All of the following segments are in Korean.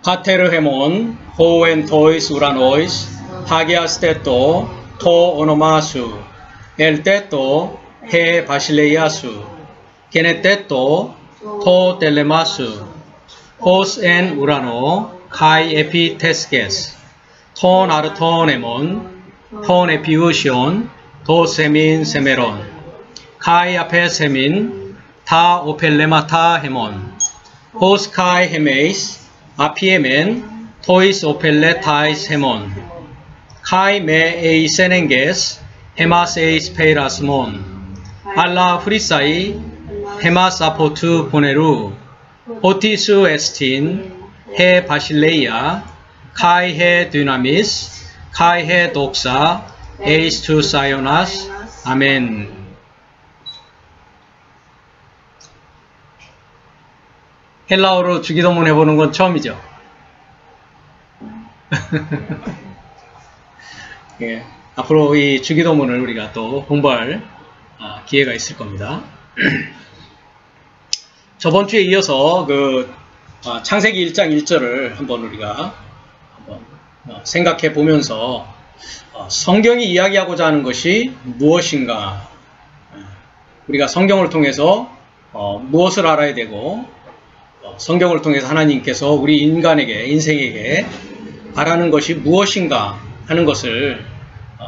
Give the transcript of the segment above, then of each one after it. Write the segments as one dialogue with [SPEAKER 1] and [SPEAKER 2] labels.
[SPEAKER 1] 파테르헤몬, 호엔 토이스 우라노이스, 하게아스테토, 토 오노마수, 엘테토, 헤 바실레이아수, 게네테토, 토 텔레마수, 호스 엔 우라노, 카이 에피테스게스, 톤 아르토네몬, 톤 에피우시온, 도 세민 세메론, 카이 아페 세민, 타 오펠레마타 헤몬, 호스 카이 헤메이스, 아피에멘, 토이스 오펠레 타이스 헤몬, 카이 메 에이 세넨게스, 헤마스 에이스 페이라스몬, 알라 프리사이, 헤마스 아포투 보네루, 오티수 에스틴, 헤 바실레이아, 카이 헤 dynamis, 카이 헤 독사, 에이스 투 사이오나스, 아멘. 헬라어로 주기도문 해보는 건 처음이죠. 예, 앞으로 이 주기도문을 우리가 또 공부할 기회가 있을 겁니다. 저번 주에 이어서 그 창세기 1장 1절을 한번 우리가 생각해 보면서 성경이 이야기하고자 하는 것이 무엇인가, 우리가 성경을 통해서 무엇을 알아야 되고, 성경을 통해서 하나님께서 우리 인생에게 바라는 것이 무엇인가 하는 것을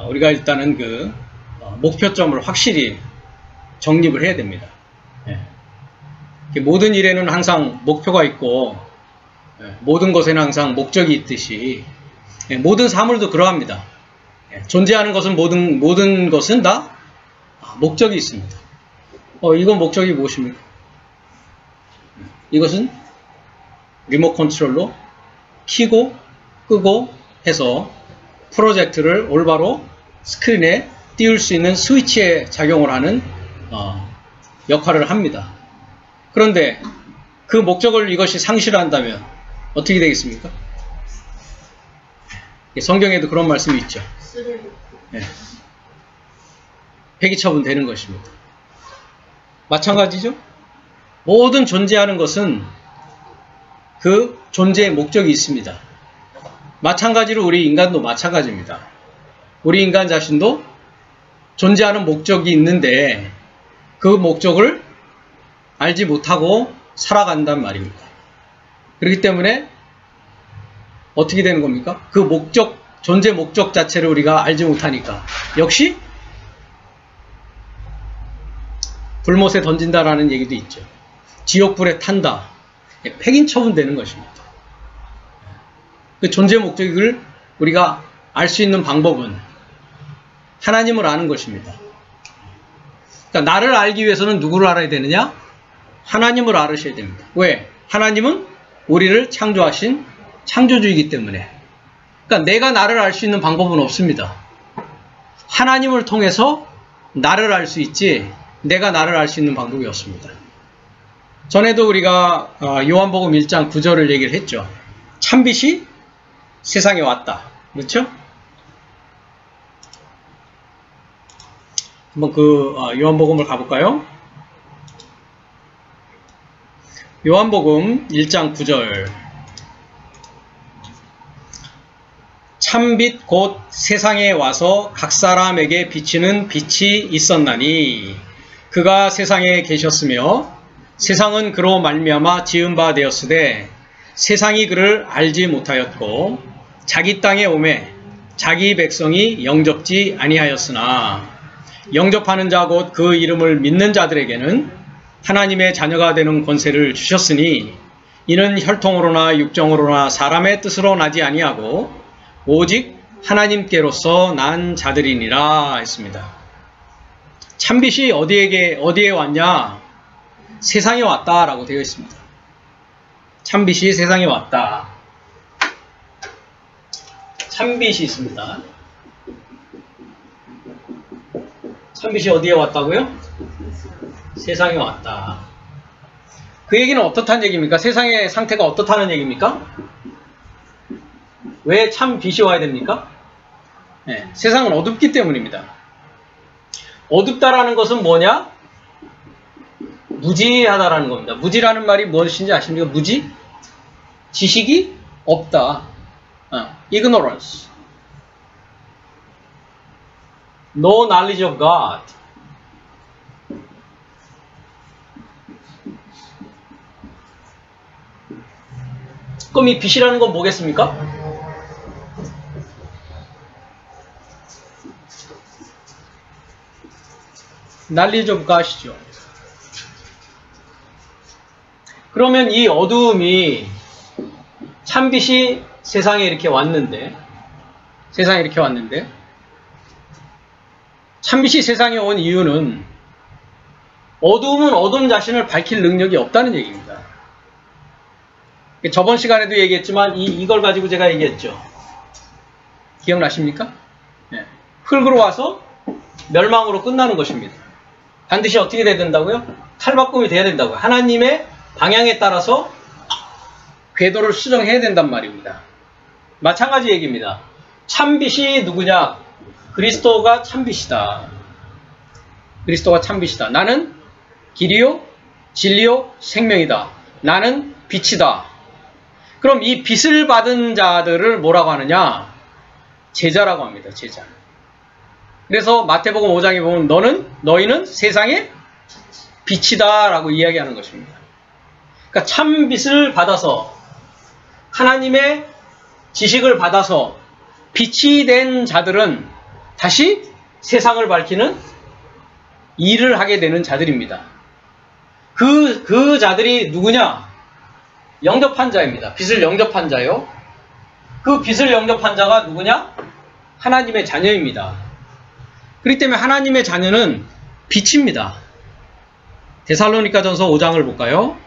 [SPEAKER 1] 우리가 일단은 그 목표점을 확실히 정립을 해야 됩니다. 모든 일에는 항상 목표가 있고, 모든 것에는 항상 목적이 있듯이 모든 사물도 그러합니다. 존재하는 것은 모든 것은 다 목적이 있습니다. 이건 목적이 무엇입니까? 이것은 리모트 컨트롤로 켜고 끄고 해서 프로젝트를 올바로 스크린에 띄울 수 있는 스위치에 작용을 하는 역할을 합니다. 그런데 그 목적을 이것이 상실한다면 어떻게 되겠습니까? 성경에도 그런 말씀이 있죠. 폐기 처분되는 것입니다. 마찬가지죠. 모든 존재하는 것은 그 존재의 목적이 있습니다. 마찬가지로 우리 인간도 마찬가지입니다. 우리 인간 자신도 존재하는 목적이 있는데 그 목적을 알지 못하고 살아간단 말입니다. 그렇기 때문에 어떻게 되는 겁니까? 그 목적, 존재 목적 자체를 우리가 알지 못하니까 역시 불못에 던진다라는 얘기도 있죠. 지옥불에 탄다. 폐긴 처분되는 것입니다. 그 존재 목적을 우리가 알 수 있는 방법은 하나님을 아는 것입니다. 그러니까 나를 알기 위해서는 누구를 알아야 되느냐? 하나님을 알으셔야 됩니다. 왜? 하나님은 우리를 창조하신 창조주이기 때문에. 그러니까 내가 나를 알 수 있는 방법은 없습니다. 하나님을 통해서 나를 알 수 있지 내가 나를 알 수 있는 방법이 없습니다. 전에도 우리가 요한복음 1장 9절을 얘기를 했죠. 참빛이 세상에 왔다. 그렇죠? 한번 그 요한복음을 가볼까요? 요한복음 1장 9절. 참빛 곧 세상에 와서 각 사람에게 비치는 빛이 있었나니 그가 세상에 계셨으며 세상은 그로 말미암아 지은 바 되었으되 세상이 그를 알지 못하였고 자기 땅에 오매 자기 백성이 영접지 아니하였으나 영접하는 자 곧 그 이름을 믿는 자들에게는 하나님의 자녀가 되는 권세를 주셨으니 이는 혈통으로나 육정으로나 사람의 뜻으로 나지 아니하고 오직 하나님께로서 난 자들이니라 했습니다. 참빛이 어디에 왔냐? 세상에 왔다라고 되어 있습니다. 참빛이 세상에 왔다. 참빛이 있습니다. 참빛이 어디에 왔다고요? 세상에 왔다. 그 얘기는 어떻다는 얘기입니까? 세상의 상태가 어떻다는 얘기입니까? 왜 참빛이 와야 됩니까? 세상은 어둡기 때문입니다. 어둡다라는 것은 뭐냐? 무지하다라는 겁니다. 무지라는 말이 무엇인지 아십니까? 무지? 지식이 없다. ignorance. No knowledge of God. 그럼 이 빛이라는 건 뭐겠습니까? knowledge of God이죠. 그러면 이 어두움이 참빛이 세상에 이렇게 왔는데 참빛이 세상에 온 이유는 어두움은 어둠 자신을 밝힐 능력이 없다는 얘기입니다. 저번 시간에도 얘기했지만 이걸 가지고 제가 얘기했죠. 기억나십니까? 네. 흙으로 와서 멸망으로 끝나는 것입니다. 반드시 어떻게 돼야 된다고요? 탈바꿈이 돼야 된다고요. 하나님의 방향에 따라서 궤도를 수정해야 된단 말입니다. 마찬가지 얘기입니다. 참빛이 누구냐? 그리스도가 참빛이다. 그리스도가 참빛이다. 나는 길이요, 진리요, 생명이다. 나는 빛이다. 그럼 이 빛을 받은 자들을 뭐라고 하느냐? 제자라고 합니다. 제자. 그래서 마태복음 5장에 보면 너희는 세상의 빛이다 라고 이야기하는 것입니다. 그러니까 참빛을 받아서 하나님의 지식을 받아서 빛이 된 자들은 다시 세상을 밝히는 일을 하게 되는 자들입니다. 그 자들이 누구냐? 영접한 자입니다. 빛을 영접한 자요. 그 빛을 영접한 자가 누구냐? 하나님의 자녀입니다. 그렇기 때문에 하나님의 자녀는 빛입니다. 데살로니가전서 5장을 볼까요?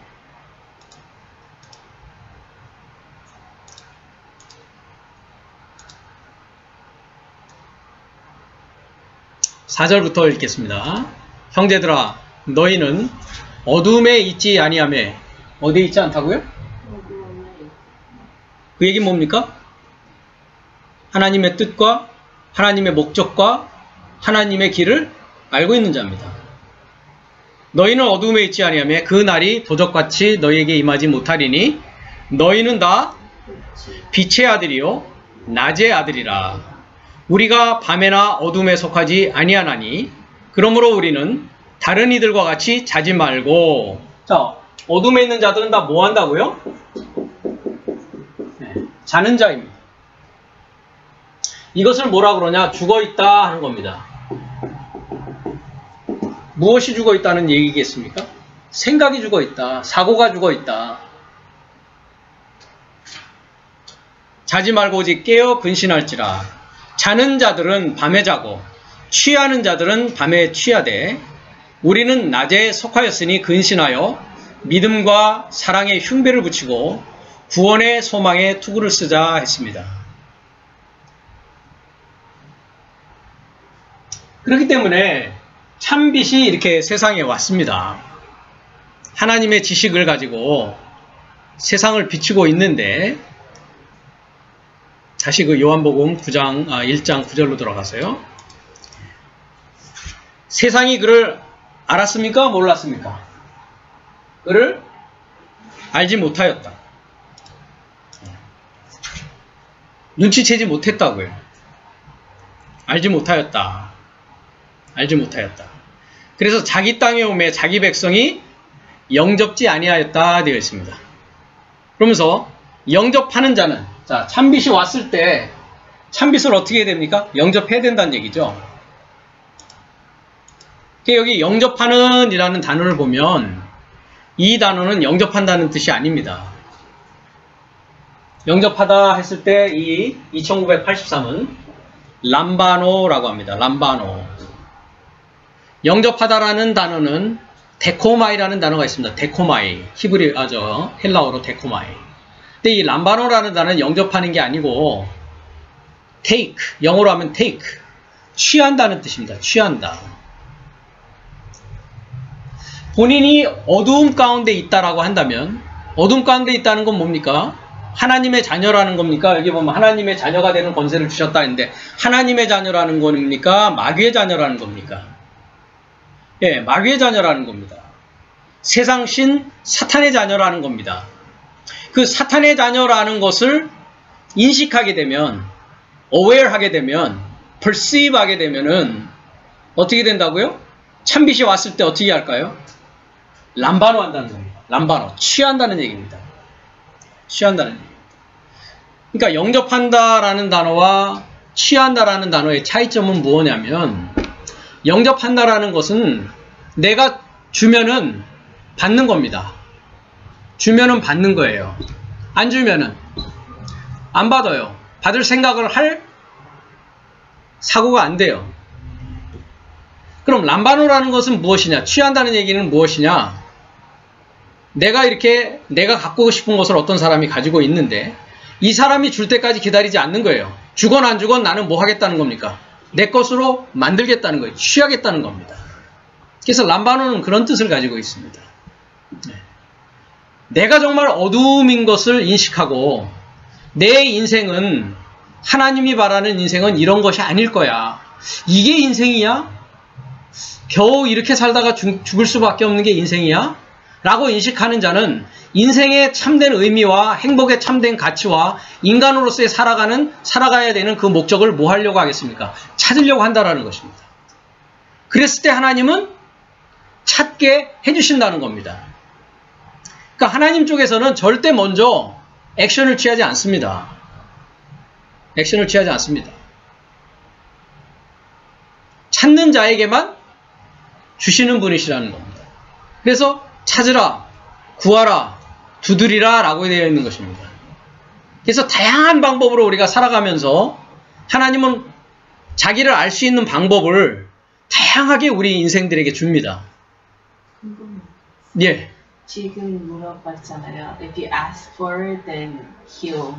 [SPEAKER 1] 4절부터 읽겠습니다. 형제들아 너희는 어둠에 있지 아니하며 어디에 있지 않다고요? 그 얘기는 뭡니까? 하나님의 뜻과 하나님의 목적과 하나님의 길을 알고 있는 자입니다. 너희는 어둠에 있지 아니하며 그 날이 도적같이 너희에게 임하지 못하리니 너희는 다 빛의 아들이요 낮의 아들이라. 우리가 밤에나 어둠에 속하지 아니하나니 그러므로 우리는 다른 이들과 같이 자지 말고. 자, 어둠에 있는 자들은 다 뭐 한다고요? 자는 자입니다. 이것을 뭐라 그러냐? 죽어있다 하는 겁니다. 무엇이 죽어있다는 얘기겠습니까? 생각이 죽어있다. 사고가 죽어있다. 자지 말고 오직 깨어 근신할지라. 자는 자들은 밤에 자고 취하는 자들은 밤에 취하되 우리는 낮에 속하였으니 근신하여 믿음과 사랑의 흉배를 붙이고 구원의 소망에 투구를 쓰자 했습니다. 그렇기 때문에 참빛이 이렇게 세상에 왔습니다. 하나님의 지식을 가지고 세상을 비추고 있는데 다시 그 요한복음 1장 9절로 들어가세요. 세상이 그를 알았습니까? 몰랐습니까? 그를 알지 못하였다. 눈치채지 못했다고요. 알지 못하였다. 알지 못하였다. 그래서 자기 땅에 오매 자기 백성이 영접지 아니하였다 되어 있습니다. 그러면서 영접하는 자는, 자, 참빛이 왔을 때 참빛을 어떻게 해야 됩니까? 영접해야 된다는 얘기죠. 여기 영접하는 이라는 단어를 보면 이 단어는 영접한다는 뜻이 아닙니다. 영접하다 했을 때 이 2983은 람바노라고 합니다. 람바노. 영접하다라는 단어는 데코마이라는 단어가 있습니다. 데코마이. 헬라어로 데코마이. 근데 이 람바노라는 단어는 영접하는 게 아니고 take, 영어로 하면 take, 취한다는 뜻입니다. 취한다. 본인이 어두움 가운데 있다라고 한다면 어둠 가운데 있다는 건 뭡니까? 하나님의 자녀라는 겁니까? 여기 보면 하나님의 자녀가 되는 권세를 주셨다 했는데 하나님의 자녀라는 겁니까? 마귀의 자녀라는 겁니까? 예, 마귀의 자녀라는 겁니다. 세상신 사탄의 자녀라는 겁니다. 그 사탄의 자녀라는 것을 인식하게 되면, aware하게 되면, perceive하게 되면은 어떻게 된다고요? 참빛이 왔을 때 어떻게 할까요? 람바노 한다는 겁니다. 람바노, 취한다는 얘기입니다. 취한다는 얘기. 그러니까 영접한다라는 단어와 취한다라는 단어의 차이점은 무엇이냐면, 영접한다라는 것은 내가 주면은 받는 겁니다. 주면은 받는 거예요. 안 주면은 안 받아요. 받을 생각을 할 사고가 안 돼요. 그럼 람바노라는 것은 무엇이냐? 취한다는 얘기는 무엇이냐? 내가 갖고 싶은 것을 어떤 사람이 가지고 있는데 이 사람이 줄 때까지 기다리지 않는 거예요. 주건 안 주건 나는 뭐 하겠다는 겁니까? 내 것으로 만들겠다는 거예요. 취하겠다는 겁니다. 그래서 람바노는 그런 뜻을 가지고 있습니다. 내가 정말 어두움인 것을 인식하고 내 인생은, 하나님이 바라는 인생은 이런 것이 아닐 거야. 이게 인생이야? 겨우 이렇게 살다가 죽을 수밖에 없는 게 인생이야? 라고 인식하는 자는 인생의 참된 의미와 행복의 참된 가치와 인간으로서의 살아가야 되는 그 목적을 뭐 하려고 하겠습니까? 찾으려고 한다라는 것입니다. 그랬을 때 하나님은 찾게 해주신다는 겁니다. 그러니까 하나님 쪽에서는 절대 먼저 액션을 취하지 않습니다. 액션을 취하지 않습니다. 찾는 자에게만 주시는 분이시라는 겁니다. 그래서 찾으라, 구하라, 두드리라 라고 되어 있는 것입니다. 그래서 다양한 방법으로 우리가 살아가면서 하나님은 자기를 알 수 있는 방법을 다양하게 우리 인생들에게 줍니다. 예.
[SPEAKER 2] 지금 물어봤잖아요. If you ask for it, then He'll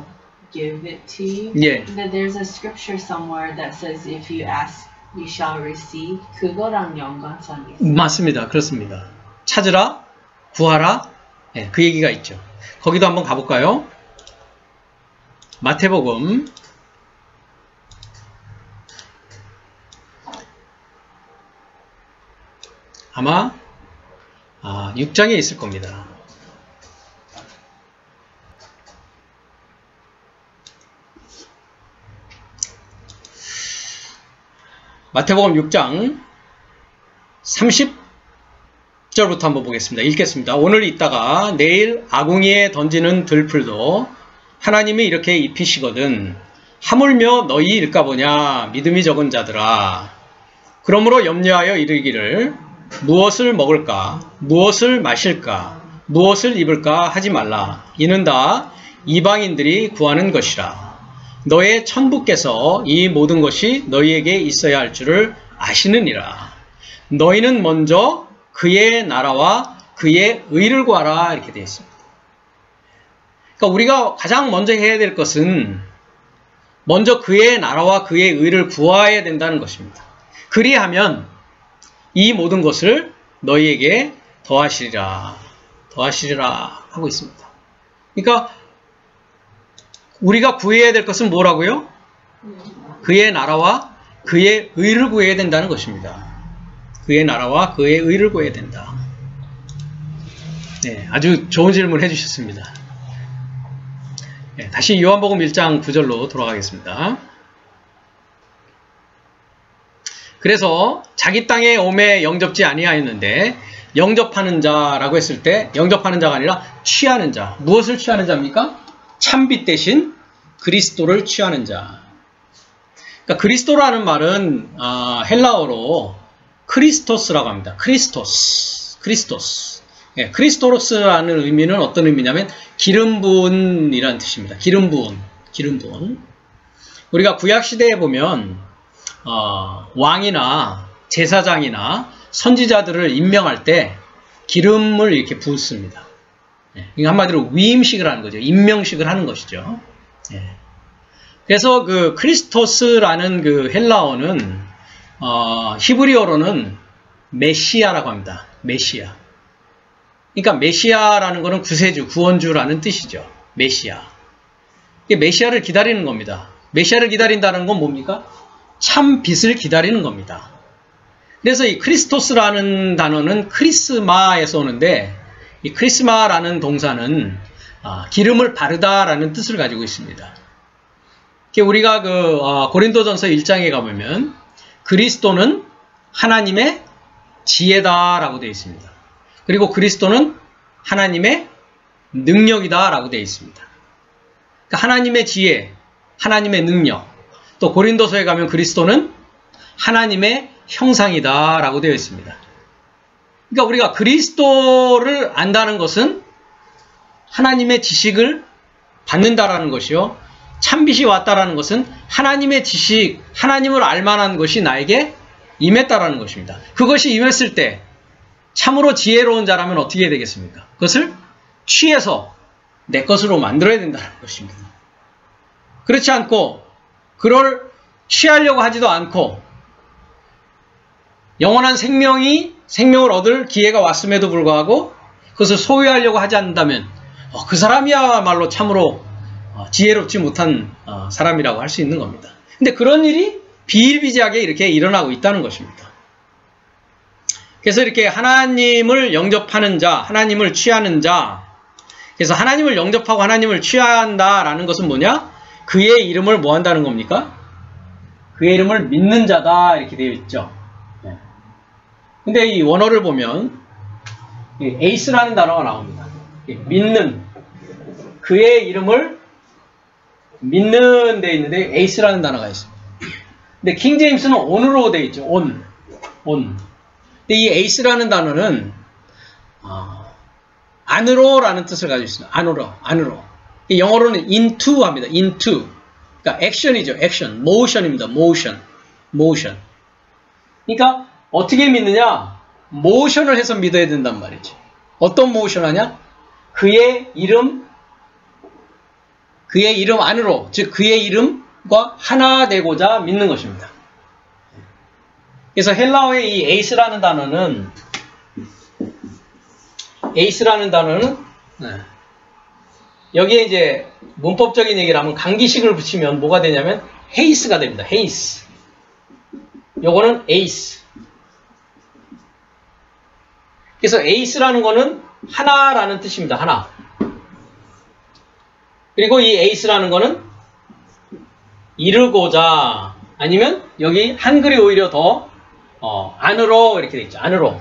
[SPEAKER 2] give it to you.
[SPEAKER 1] 예.
[SPEAKER 2] 근데 there's a scripture somewhere that says if you ask, you shall receive. 그거랑 연관성이 있어요.
[SPEAKER 1] 맞습니다. 그렇습니다. 찾으라, 구하라. 예, 그 얘기가 있죠. 거기도 한번 가볼까요? 마태복음 6장에 있을 겁니다. 마태복음 6장 30절부터 한번 보겠습니다. 읽겠습니다. 오늘 있다가 내일 아궁이에 던지는 들풀도 하나님이 이렇게 입히시거든 하물며 너희 일까보냐 믿음이 적은 자들아. 그러므로 염려하여 이르기를 무엇을 먹을까 무엇을 마실까 무엇을 입을까 하지 말라. 이는 다 이방인들이 구하는 것이라. 너의 천부께서 이 모든 것이 너희에게 있어야 할 줄을 아시느니라. 너희는 먼저 그의 나라와 그의 의를 구하라. 이렇게 되어 있습니다. 그러니까 우리가 가장 먼저 해야 될 것은 먼저 그의 나라와 그의 의를 구해야 된다는 것입니다. 그리하면 이 모든 것을 너희에게 더하시리라 하고 있습니다. 그러니까 우리가 구해야 될 것은 뭐라고요? 그의 나라와 그의 의를 구해야 된다는 것입니다. 그의 나라와 그의 의를 구해야 된다. 네, 아주 좋은 질문 해주셨습니다. 네, 다시 요한복음 1장 9절로 돌아가겠습니다. 그래서 자기 땅에 오매 영접지 아니하였는데 영접하는 자라고 했을 때 영접하는 자가 아니라 취하는 자. 무엇을 취하는 자입니까? 참빛 대신 그리스도를 취하는 자. 그러니까 그리스도라는 말은 헬라어로 크리스토스라고 합니다. 크리스토스. 예, 크리스토로스라는 의미는 어떤 의미냐면 기름 부은이라는 뜻입니다. 기름 부은. 우리가 구약 시대에 보면 왕이나 제사장이나 선지자들을 임명할 때 기름을 이렇게 부었습니다. 예, 한마디로 위임식을 하는 거죠. 임명식을 하는 것이죠. 예. 그래서 그 크리스토스라는 그 헬라어는 히브리어로는 메시아라고 합니다. 메시아. 그러니까 메시아라는 것은 구세주, 구원주라는 뜻이죠. 메시아. 이게 메시아를 기다리는 겁니다. 메시아를 기다린다는 건 뭡니까? 참 빛을 기다리는 겁니다. 그래서 이 크리스토스라는 단어는 크리스마에서 오는데 이 크리스마라는 동사는 기름을 바르다라는 뜻을 가지고 있습니다. 우리가 고린도전서 1장에 가보면 그리스도는 하나님의 지혜다라고 되어 있습니다. 그리고 그리스도는 하나님의 능력이다라고 되어 있습니다. 그러니까 하나님의 지혜, 하나님의 능력, 또 고린도서에 가면 그리스도는 하나님의 형상이다라고 되어 있습니다. 그러니까 우리가 그리스도를 안다는 것은 하나님의 지식을 받는다라는 것이요. 참빛이 왔다라는 것은 하나님의 지식, 하나님을 알만한 것이 나에게 임했다라는 것입니다. 그것이 임했을 때 참으로 지혜로운 자라면 어떻게 해야 되겠습니까? 그것을 취해서 내 것으로 만들어야 된다는 것입니다. 그렇지 않고 그걸 취하려고 하지도 않고 영원한 생명을 얻을 기회가 왔음에도 불구하고 그것을 소유하려고 하지 않는다면 그 사람이야말로 참으로 지혜롭지 못한 사람이라고 할 수 있는 겁니다. 근데 그런 일이 비일비재하게 이렇게 일어나고 있다는 것입니다. 그래서 이렇게 하나님을 영접하는 자, 하나님을 취하는 자, 그래서 하나님을 영접하고 하나님을 취한다라는 것은 뭐냐? 그의 이름을 뭐 한다는 겁니까? 그의 이름을 믿는 자다 이렇게 되어 있죠. 근데 이 원어를 보면 에이스라는 단어가 나옵니다. 믿는, 그의 이름을 믿는 데 있는데 에이스라는 단어가 있습니다. 근데 킹제임스는 on으로 되어 있죠. on. 근데 이 에이스라는 단어는 안으로라는 뜻을 가지고 있습니다. 안으로. 영어로는 into 합니다. into. 그러니까 액션이죠. 액션. motion입니다. motion. 그러니까 어떻게 믿느냐? 모션을 해서 믿어야 된단 말이죠. 어떤 모션 하냐? 그의 이름 안으로, 즉 그의 이름과 하나 되고자 믿는 것입니다. 그래서 헬라어의 이 에이스라는 단어는 여기에 이제 문법적인 얘기를 하면 강기식을 붙이면 뭐가 되냐면 헤이스가 됩니다. 헤이스. 요거는 에이스. 그래서 에이스라는 거는 하나라는 뜻입니다. 하나. 그리고 이 에이스라는 거는 이루고자, 아니면 여기 한글이 오히려 더 안으로 이렇게 돼 있죠. 안으로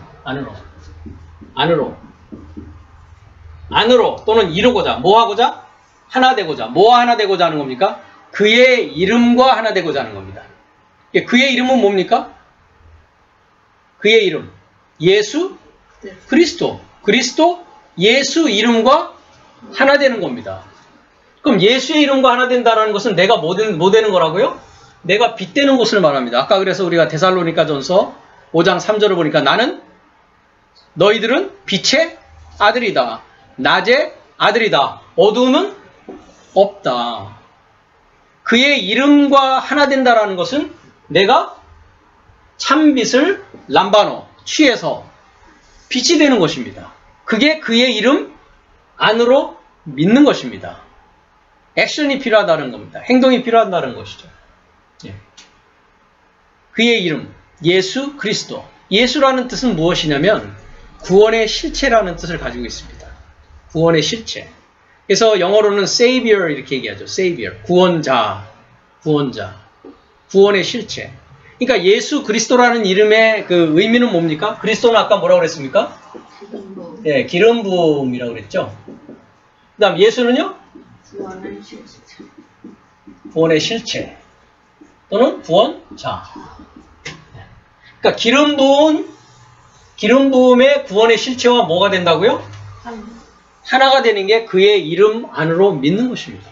[SPEAKER 1] 또는 이루고자, 뭐 하고자? 하나 되고자. 뭐와 하나 되고자 하는 겁니까? 그의 이름과 하나 되고자 하는 겁니다. 그의 이름은 뭡니까? 그의 이름 예수 그리스도, 예수 이름과 하나 되는 겁니다. 그럼 예수의 이름과 하나 된다는 것은 내가 뭐 되는 거라고요? 내가 빛되는 것을 말합니다. 아까 그래서 우리가 데살로니가전서 5장 3절을 보니까 너희들은 빛의 아들이다. 낮의 아들이다. 어두움은 없다. 그의 이름과 하나 된다라는 것은 내가 참빛을 람바노 취해서 빛이 되는 것입니다. 그게 그의 이름 안으로 믿는 것입니다. 액션이 필요하다는 겁니다. 행동이 필요하다는 것이죠. 그의 이름 예수 그리스도. 예수라는 뜻은 무엇이냐면 구원의 실체라는 뜻을 가지고 있습니다. 구원의 실체. 그래서 영어로는 Savior 이렇게 얘기하죠. Savior. 구원자. 구원의 실체. 그러니까 예수 그리스도라는 이름의 그 의미는 뭡니까? 그리스도는 아까 뭐라고 그랬습니까?
[SPEAKER 2] 기름 부음.
[SPEAKER 1] 네, 기름 부음이라고 그랬죠. 그 다음 예수는요? 구원의 실체. 또는 구원자. 그러니까 기름 부음의 구원의 실체와 뭐가 된다고요? 하나가 되는 게 그의 이름 안으로 믿는 것입니다.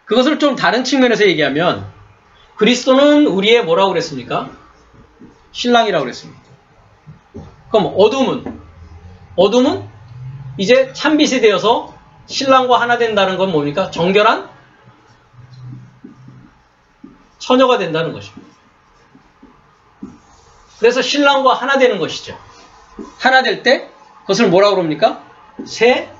[SPEAKER 1] 그것을 좀 다른 측면에서 얘기하면 그리스도는 우리의 뭐라고 그랬습니까? 신랑이라고 그랬습니다. 그럼 어둠은 이제 참빛이 되어서 신랑과 하나 된다는 건 뭡니까? 정결한 처녀가 된다는 것입니다. 그래서 신랑과 하나 되는 것이죠. 하나 될 때 그것을 뭐라고 그럽니까? 새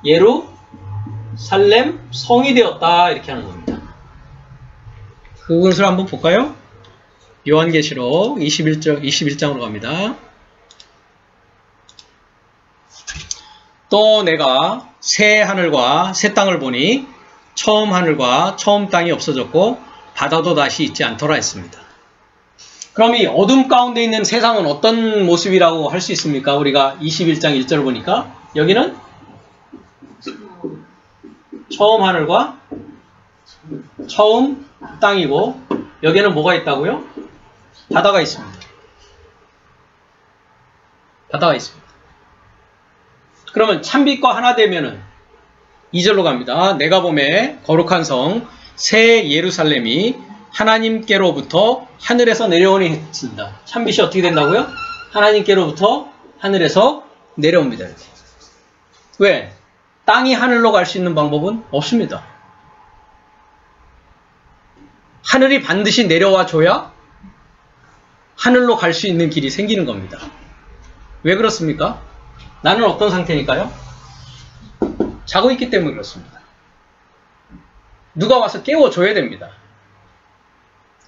[SPEAKER 1] 예루살렘 성이 되었다 이렇게 하는 겁니다. 그것을 한번 볼까요? 요한계시록 21장으로 갑니다. 또 내가 새 하늘과 새 땅을 보니 처음 하늘과 처음 땅이 없어졌고 바다도 다시 있지 않더라 했습니다. 그럼 이 어둠 가운데 있는 세상은 어떤 모습이라고 할 수 있습니까? 우리가 21장 1절을 보니까 여기는 처음 하늘과 처음 땅이고 여기는 뭐가 있다고요? 바다가 있습니다. 바다가 있습니다. 그러면 찬빛과 하나 되면은 2절로 갑니다. 내가 보매 거룩한 성 새 예루살렘이 하나님께로부터 하늘에서 내려오니 했습니다. 찬빛이 어떻게 된다고요? 하나님께로부터 하늘에서 내려옵니다. 이렇게. 왜? 땅이 하늘로 갈 수 있는 방법은 없습니다. 하늘이 반드시 내려와 줘야 하늘로 갈 수 있는 길이 생기는 겁니다. 왜 그렇습니까? 나는 어떤 상태니까요? 자고 있기 때문에 그렇습니다. 누가 와서 깨워줘야 됩니다.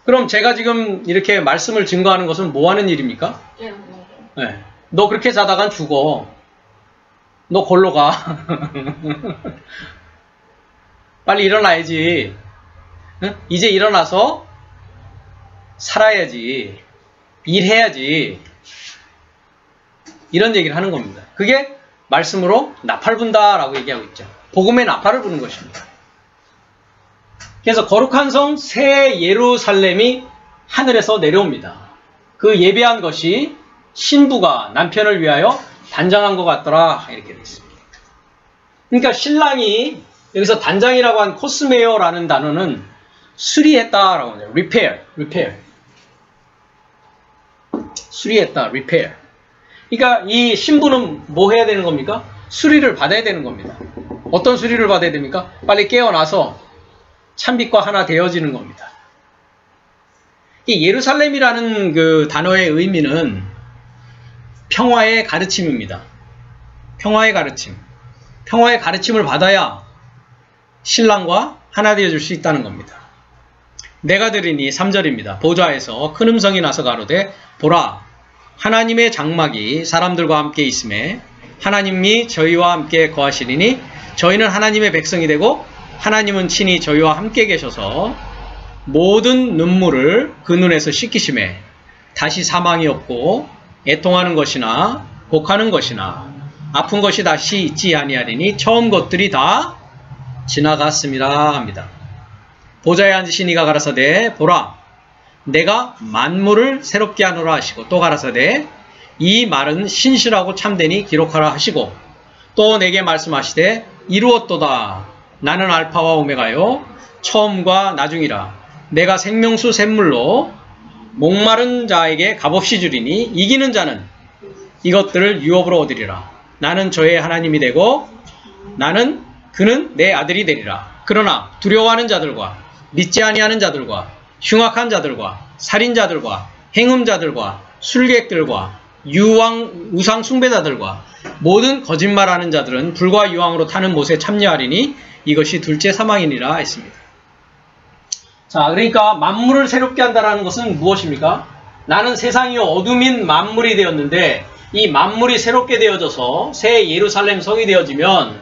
[SPEAKER 1] 그럼 제가 지금 이렇게 말씀을 증거하는 것은 뭐 하는 일입니까? 네. 너 그렇게 자다간 죽어. 너 골로 가. 빨리 일어나야지. 응? 이제 일어나서 살아야지. 일해야지. 이런 얘기를 하는 겁니다. 그게 말씀으로 나팔 분다라고 얘기하고 있죠. 복음의 나팔을 부는 것입니다. 그래서 거룩한 성 새 예루살렘이 하늘에서 내려옵니다. 그 예배한 것이 신부가 남편을 위하여 단장한 것 같더라 이렇게 되어 있습니다. 그러니까 신랑이 여기서 단장이라고 한 코스메어라는 단어는 수리했다라고 하죠. repair. 수리했다, repair. 그러니까 이 신부는 뭐 해야 되는 겁니까? 수리를 받아야 되는 겁니다. 어떤 수리를 받아야 됩니까? 빨리 깨어나서 찬빛과 하나 되어지는 겁니다. 이 예루살렘이라는 그 단어의 의미는 평화의 가르침입니다. 평화의 가르침. 평화의 가르침을 받아야 신랑과 하나 되어줄 수 있다는 겁니다. 내가 들으니 3절입니다. 보좌에서 큰 음성이 나서 가로되 보라 하나님의 장막이 사람들과 함께 있음에 하나님이 저희와 함께 거하시리니 저희는 하나님의 백성이 되고 하나님은 친히 저희와 함께 계셔서 모든 눈물을 그 눈에서 씻기심에 다시 사망이 없고 애통하는 것이나 곡하는 것이나 아픈 것이 다시 있지 아니하리니 처음 것들이 다 지나갔습니다 합니다. 보좌에 앉으신 이가 가라사대 보라 내가 만물을 새롭게 하노라 하시고 또 가라사대 이 말은 신실하고 참되니 기록하라 하시고 또 내게 말씀하시되 이루었도다 나는 알파와 오메가요 처음과 나중이라 내가 생명수 샘물로 목마른 자에게 값없이 주리니 이기는 자는 이것들을 유업으로 얻으리라. 나는 저의 하나님이 되고 그는 내 아들이 되리라. 그러나 두려워하는 자들과 믿지 아니하는 자들과 흉악한 자들과 살인자들과 행음자들과 술객들과 우상 숭배자들과 모든 거짓말하는 자들은 불과 유황으로 타는 못에 참여하리니 이것이 둘째 사망이니라 했습니다. 자, 그러니까 만물을 새롭게 한다는 것은 무엇입니까? 나는 세상이 어둠인 만물이 되었는데 이 만물이 새롭게 되어져서 새 예루살렘 성이 되어지면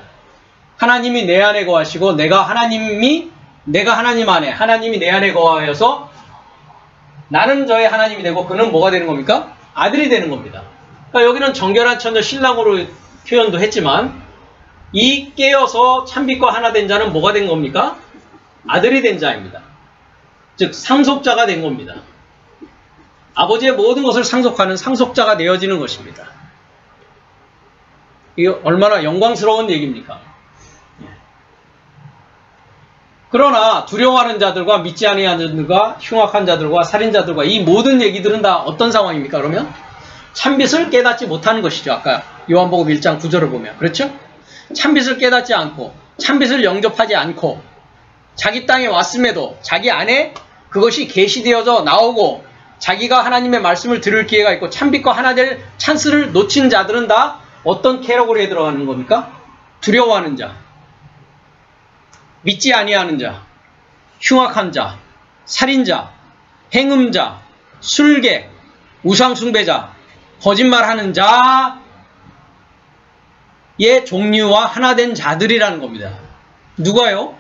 [SPEAKER 1] 하나님이 내 안에 거하시고 내가 하나님 안에 하나님이 내 안에 거하여서 나는 저의 하나님이 되고 그는 뭐가 되는 겁니까? 아들이 되는 겁니다. 그러니까 여기는 정결한 처녀 신랑으로 표현도 했지만 이 깨어서 찬빛과 하나 된 자는 뭐가 된 겁니까? 아들이 된 자입니다. 즉 상속자가 된 겁니다. 아버지의 모든 것을 상속하는 상속자가 되어지는 것입니다. 이게 얼마나 영광스러운 얘기입니까? 그러나 두려워하는 자들과 믿지 아니하는 자들과 흉악한 자들과 살인자들과 이 모든 얘기들은 다 어떤 상황입니까? 그러면 참빛을 깨닫지 못하는 것이죠. 아까 요한복음 1장 9절을 보면 그렇죠? 참빛을 깨닫지 않고 참빛을 영접하지 않고 자기 땅에 왔음에도 자기 안에 그것이 계시되어져 나오고 자기가 하나님의 말씀을 들을 기회가 있고 참빛과 하나 될 찬스를 놓친 자들은 다 어떤 캐러고리에 들어가는 겁니까? 두려워하는 자, 믿지 아니하는 자, 흉악한 자, 살인자, 행음자, 술객, 우상숭배자, 거짓말하는 자의 종류와 하나 된 자들이라는 겁니다. 누가요?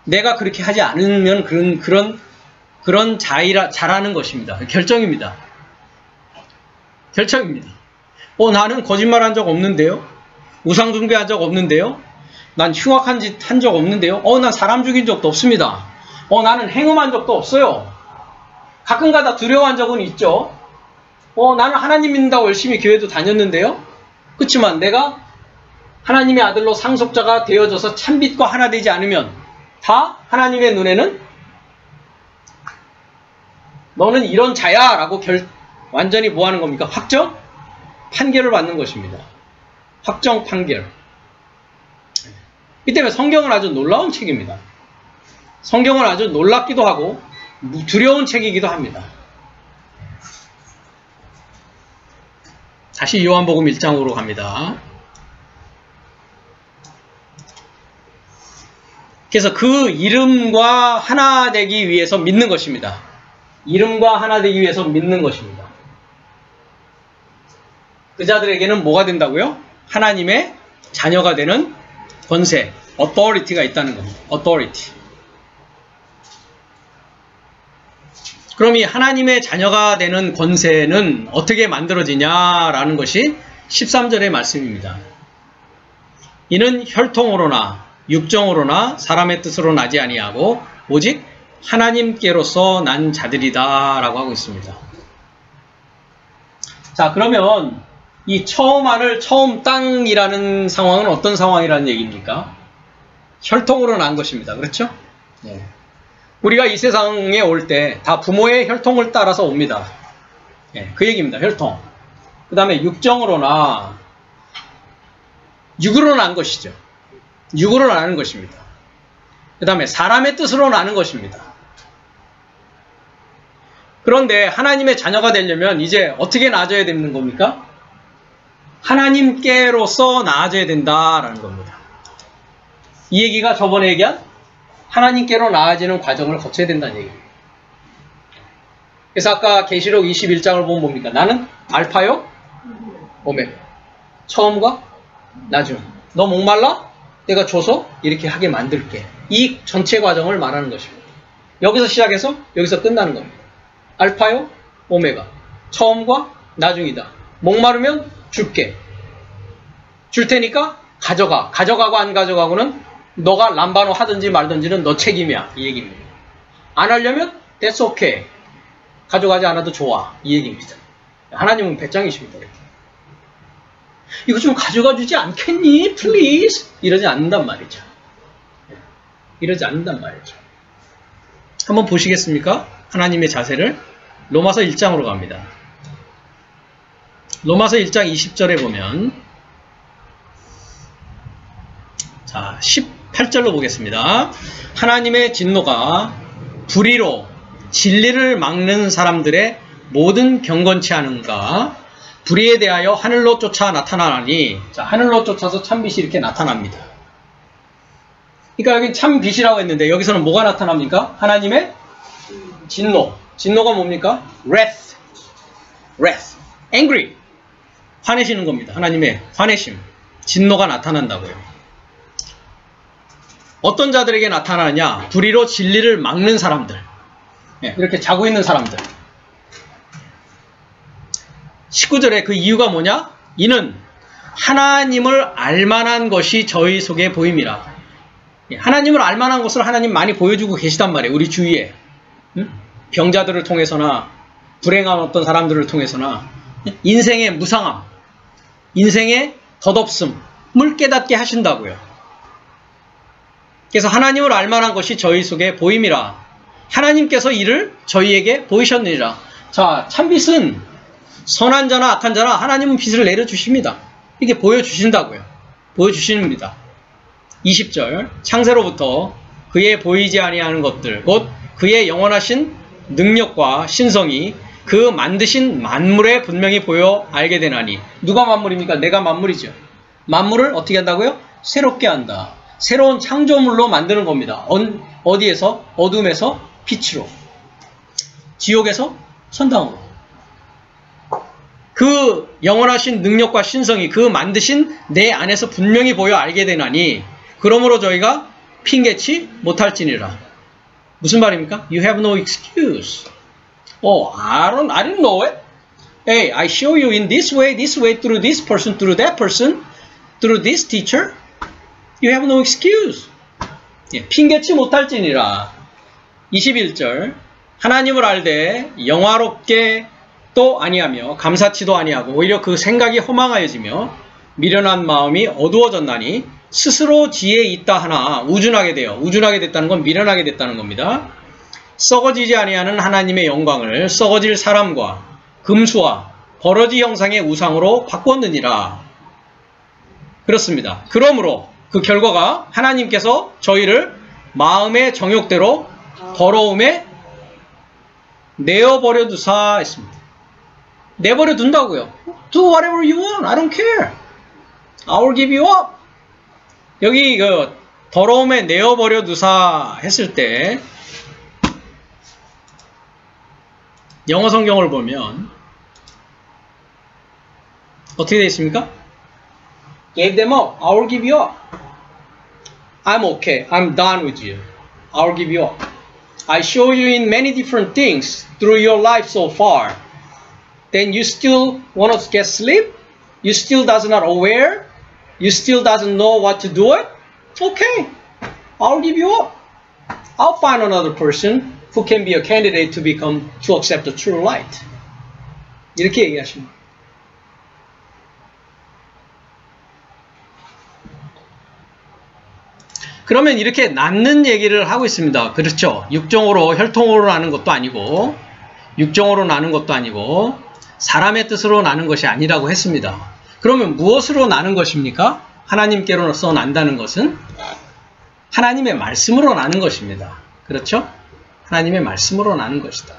[SPEAKER 1] 내가 그렇게 하지 않으면 그런 자라는 것입니다. 결정입니다. 결정입니다. 나는 거짓말한 적 없는데요. 우상숭배한 적 없는데요. 난 흉악한 짓 한 적 없는데요. 난 사람 죽인 적도 없습니다. 나는 행음한 적도 없어요. 가끔가다 두려워한 적은 있죠. 나는 하나님 믿는다고 열심히 교회도 다녔는데요. 그렇지만 내가 하나님의 아들로 상속자가 되어져서 참빛과 하나 되지 않으면 다 하나님의 눈에는 너는 이런 자야 라고 완전히 뭐 하는 겁니까? 확정? 판결을 받는 것입니다. 확정 판결. 이 때문에 성경은 아주 놀라운 책입니다. 성경은 아주 놀랍기도 하고 두려운 책이기도 합니다. 다시 요한복음 1장으로 갑니다. 그래서 그 이름과 하나 되기 위해서 믿는 것입니다. 이름과 하나 되기 위해서 믿는 것입니다. 그 자들에게는 뭐가 된다고요? 하나님의 자녀가 되는 권세, authority가 있다는 겁니다. authority. 그럼 이 하나님의 자녀가 되는 권세는 어떻게 만들어지냐라는 것이 13절의 말씀입니다. 이는 혈통으로나 육정으로나 사람의 뜻으로 나지 아니하고 오직 하나님께로서 난 자들이다 라고 하고 있습니다. 자, 그러면 이 처음 하늘 처음 땅이라는 상황은 어떤 상황이라는 얘기입니까? 혈통으로 난 것입니다. 그렇죠? 네. 우리가 이 세상에 올 때 다 부모의 혈통을 따라서 옵니다. 네, 그 얘기입니다. 혈통. 그 다음에 육정으로나 육으로 난 것이죠. 육으로 나는 것입니다. 그 다음에 사람의 뜻으로 나는 것입니다. 그런데 하나님의 자녀가 되려면 이제 어떻게 나아져야 되는 겁니까? 하나님께로서 나아져야 된다라는 겁니다. 이 얘기가 저번에 얘기한 하나님께로 나아지는 과정을 거쳐야 된다는 얘기입니다. 그래서 아까 계시록 21장을 보면 뭡니까? 나는 알파요, 오메가. 처음과 나중. 너 목말라? 내가 줘서 이렇게 하게 만들게. 이 전체 과정을 말하는 것입니다. 여기서 시작해서 여기서 끝나는 겁니다. 알파요, 오메가. 처음과 나중이다. 목마르면 줄게. 줄 테니까 가져가. 가져가고 안 가져가고는 너가 람바노 하든지 말든지는 너 책임이야. 이 얘기입니다. 안 하려면 that's okay. 가져가지 않아도 좋아. 이 얘기입니다. 하나님은 배짱이십니다. 이렇게. 이거 좀 가져가 주지 않겠니? Please. 이러지 않는단 말이죠. 이러지 않는단 말이죠. 한번 보시겠습니까? 하나님의 자세를. 로마서 1장으로 갑니다. 로마서 1장 20절에 보면 자 18절로 보겠습니다. 하나님의 진노가 불의로 진리를 막는 사람들의 모든 경건치 않은가 불의에 대하여 하늘로 쫓아 나타나니 자 하늘로 쫓아서 참빛이 이렇게 나타납니다. 그러니까 여기 참빛이라고 했는데 여기서는 뭐가 나타납니까? 하나님의 진노. 진노가 뭡니까? wrath. angry. 화내시는 겁니다. 하나님의 화내심. 진노가 나타난다고요. 어떤 자들에게 나타나느냐? 불의로 진리를 막는 사람들. 이렇게 자고 있는 사람들. 19절에 그 이유가 뭐냐? 이는 하나님을 알만한 것이 저희 속에 보임이라. 하나님을 알만한 것을 하나님 많이 보여주고 계시단 말이에요. 우리 주위에. 병자들을 통해서나 불행한 어떤 사람들을 통해서나 인생의 무상함, 인생의 덧없음을 깨닫게 하신다고요. 그래서 하나님을 알만한 것이 저희 속에 보임이라. 하나님께서 이를 저희에게 보이셨느니라. 자, 참빛은 선한 자나 악한 자나 하나님은 빛을 내려주십니다. 이게 보여주신다고요. 보여주십니다. 20절 창세로부터 그의 보이지 아니하는 것들 곧 그의 영원하신 능력과 신성이 그 만드신 만물에 분명히 보여 알게 되나니. 누가 만물입니까? 내가 만물이죠. 만물을 어떻게 한다고요? 새롭게 한다. 새로운 창조물로 만드는 겁니다. 어디에서? 어둠에서 빛으로. 지옥에서 천당으로. 그 영원하신 능력과 신성이 그 만드신 내 안에서 분명히 보여 알게 되나니 그러므로 저희가 핑계치 못할지니라. 무슨 말입니까? You have no excuse. Oh, I didn't know it. Hey, I show you in this way, through this person, through that person, through this teacher. You have no excuse. 예, 핑계치 못할지니라. 21절. 하나님을 알되 영화롭게 또 아니하며 감사치도 아니하고 오히려 그 생각이 허망하여지며 미련한 마음이 어두워졌나니 스스로 지혜에 있다 하나 우준하게 되어, 우준하게 됐다는 건 미련하게 됐다는 겁니다. 썩어지지 아니하는 하나님의 영광을 썩어질 사람과 금수와 버러지 형상의 우상으로 바꿨느니라. 그렇습니다. 그러므로 그 결과가 하나님께서 저희를 마음의 정욕대로 더러움에 내어버려 두사 했습니다. 내버려 둔다고요. Do whatever you want. I don't care. I will give you up. 여기 그 더러움에 내어버려 두사 했을 때 영어 성경을 보면 어떻게 되어 있습니까? Gave them up. I will give you up. I'm okay. I'm done with you. I will give you up. I show you in many different things through your life so far. Then you still want to get sleep? You still does not aware? You still doesn't know what to do it? Okay. I'll give you up. I'll find another person who can be a candidate to accept the true light. 이렇게 얘기하십니다. 그러면 이렇게 낳는 얘기를 하고 있습니다. 그렇죠. 육정으로 혈통으로 나는 것도 아니고 육정으로 나는 것도 아니고 사람의 뜻으로 나는 것이 아니라고 했습니다. 그러면 무엇으로 나는 것입니까? 하나님께로서 난다는 것은 하나님의 말씀으로 나는 것입니다. 그렇죠? 하나님의 말씀으로 나는 것이다.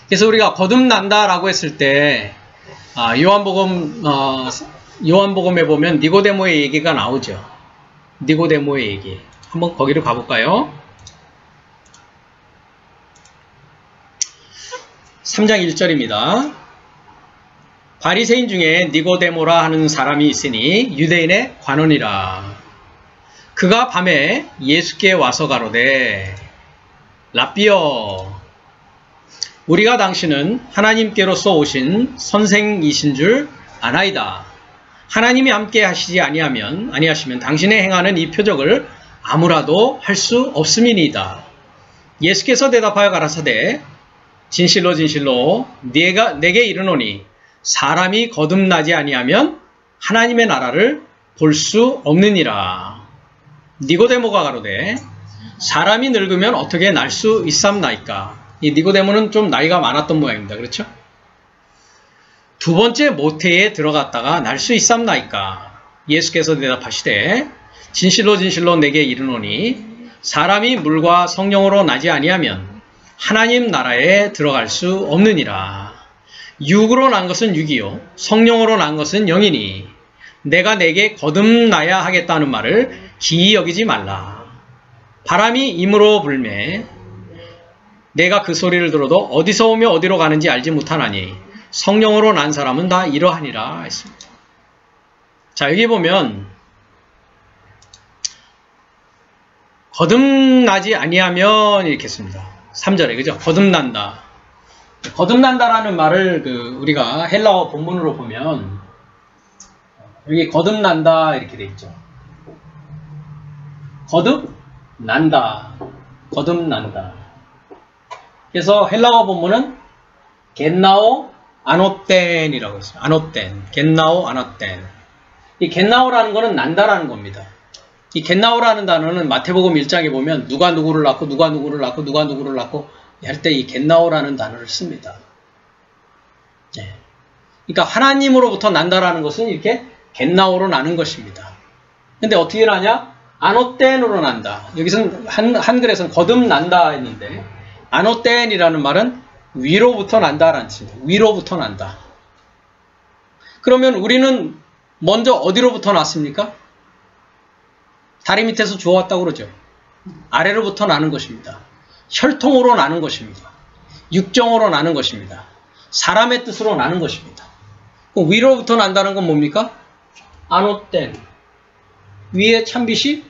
[SPEAKER 1] 그래서 우리가 거듭난다라고 했을 때 요한복음에 보면 니고데모의 얘기가 나오죠. 니고데모의 얘기. 한번 거기로 가볼까요? 3장 1절입니다. 바리새인 중에 니고데모라 하는 사람이 있으니 유대인의 관원이라. 그가 밤에 예수께 와서 가로되 라삐어 우리가 당신은 하나님께로서 오신 선생이신 줄 아나이다. 하나님이 함께 하시지 아니하시면 당신의 행하는 이 표적을 아무라도 할 수 없음이니이다. 예수께서 대답하여 가라사대 진실로 진실로 내게 이르노니 사람이 거듭나지 아니하면 하나님의 나라를 볼 수 없느니라. 니고데모가 가로되 사람이 늙으면 어떻게 날 수 있삼나이까. 이 니고데모는 좀 나이가 많았던 모양입니다. 그렇죠? 두 번째 모태에 들어갔다가 날 수 있삼나이까. 예수께서 대답하시되 진실로 진실로 내게 이르노니 사람이 물과 성령으로 나지 아니하면 하나님 나라에 들어갈 수 없느니라. 육으로 난 것은 육이요 성령으로 난 것은 영이니 내가 내게 거듭나야 하겠다는 말을 기이 여기지 말라. 바람이 임으로 불매 내가 그 소리를 들어도 어디서 오며 어디로 가는지 알지 못하나니 성령으로 난 사람은 다 이러하니라 했습니다. 자, 여기 보면 거듭나지 아니하면 이렇게 했습니다. 3절에 그죠? 거듭난다. 거듭난다라는 말을 우리가 헬라어 본문으로 보면 여기 거듭난다 이렇게 돼 있죠. 거듭난다. 거듭난다. 그래서 헬라어 본문은 겟나오 아노텐이라고 했어요. 아노텐. 겟나오 아노텐. 이 겟나오라는 거는 난다라는 겁니다. 이 겟나오라는 단어는 마태복음 1장에 보면 누가 누구를 낳고 누가 누구를 낳고 누가 누구를 낳고 할 때 이 겟나오라는 단어를 씁니다. 네. 그러니까 하나님으로부터 난다라는 것은 이렇게 겟나오로 나는 것입니다. 근데 어떻게 나냐? 아노텐으로 난다. 여기서는 한글에서는 거듭난다 했는데 아노텐이라는 말은 위로부터 난다라는 뜻입니다. 위로부터 난다. 그러면 우리는 먼저 어디로부터 났습니까? 다리 밑에서 주워왔다고 그러죠. 아래로부터 나는 것입니다. 혈통으로 나는 것입니다. 육정으로 나는 것입니다. 사람의 뜻으로 나는 것입니다. 그럼 위로부터 난다는 건 뭡니까? 아노땐. 위에 참빛이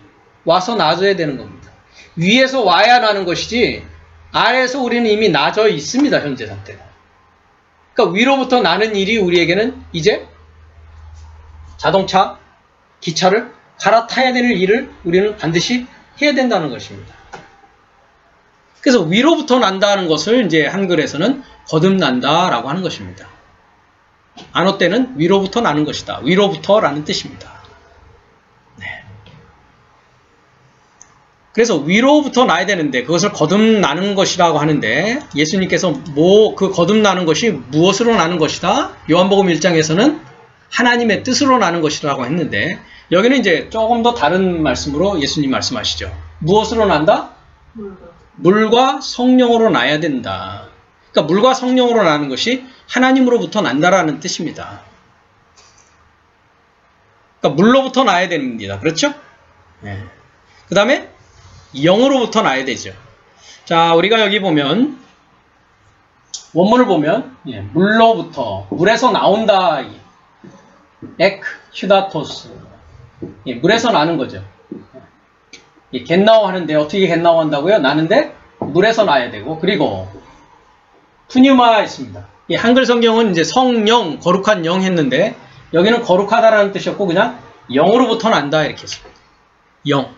[SPEAKER 1] 와서 낮아야 되는 겁니다. 위에서 와야 나는 것이지 아래에서 우리는 이미 낮아 있습니다. 현재 상태는. 그러니까 위로부터 나는 일이 우리에게는 이제 자동차, 기차를 갈아타야 되는 일을 우리는 반드시 해야 된다는 것입니다. 그래서 위로부터 난다는 것을 이제 한글에서는 거듭난다라고 하는 것입니다. 안호 때는 위로부터 나는 것이다. 위로부터라는 뜻입니다. 네. 그래서 위로부터 나야 되는데 그것을 거듭나는 것이라고 하는데 예수님께서 그 거듭나는 것이 무엇으로 나는 것이다? 요한복음 1장에서는 하나님의 뜻으로 나는 것이라고 했는데 여기는 이제 조금 더 다른 말씀으로 예수님 말씀하시죠. 무엇으로 난다? 물과 성령으로 나야 된다. 그러니까 물과 성령으로 나는 것이 하나님으로부터 난다라는 뜻입니다. 그러니까 물로부터 나야 됩니다. 그렇죠? 네. 그 다음에 영으로부터 나야 되죠. 자, 우리가 여기 보면 원문을 보면 물로부터, 물에서 나온다. 엑, 휴다토스. 물에서 나는 거죠. 겟나오 하는데 어떻게 겟나오 한다고요? 나는데 물에서 나야 되고, 그리고 푸뉴마 있습니다. 한글 성경은 이제 성령, 거룩한 영 했는데 여기는 거룩하다라는 뜻이었고 그냥 영으로부터 난다 이렇게 했습니다. 영.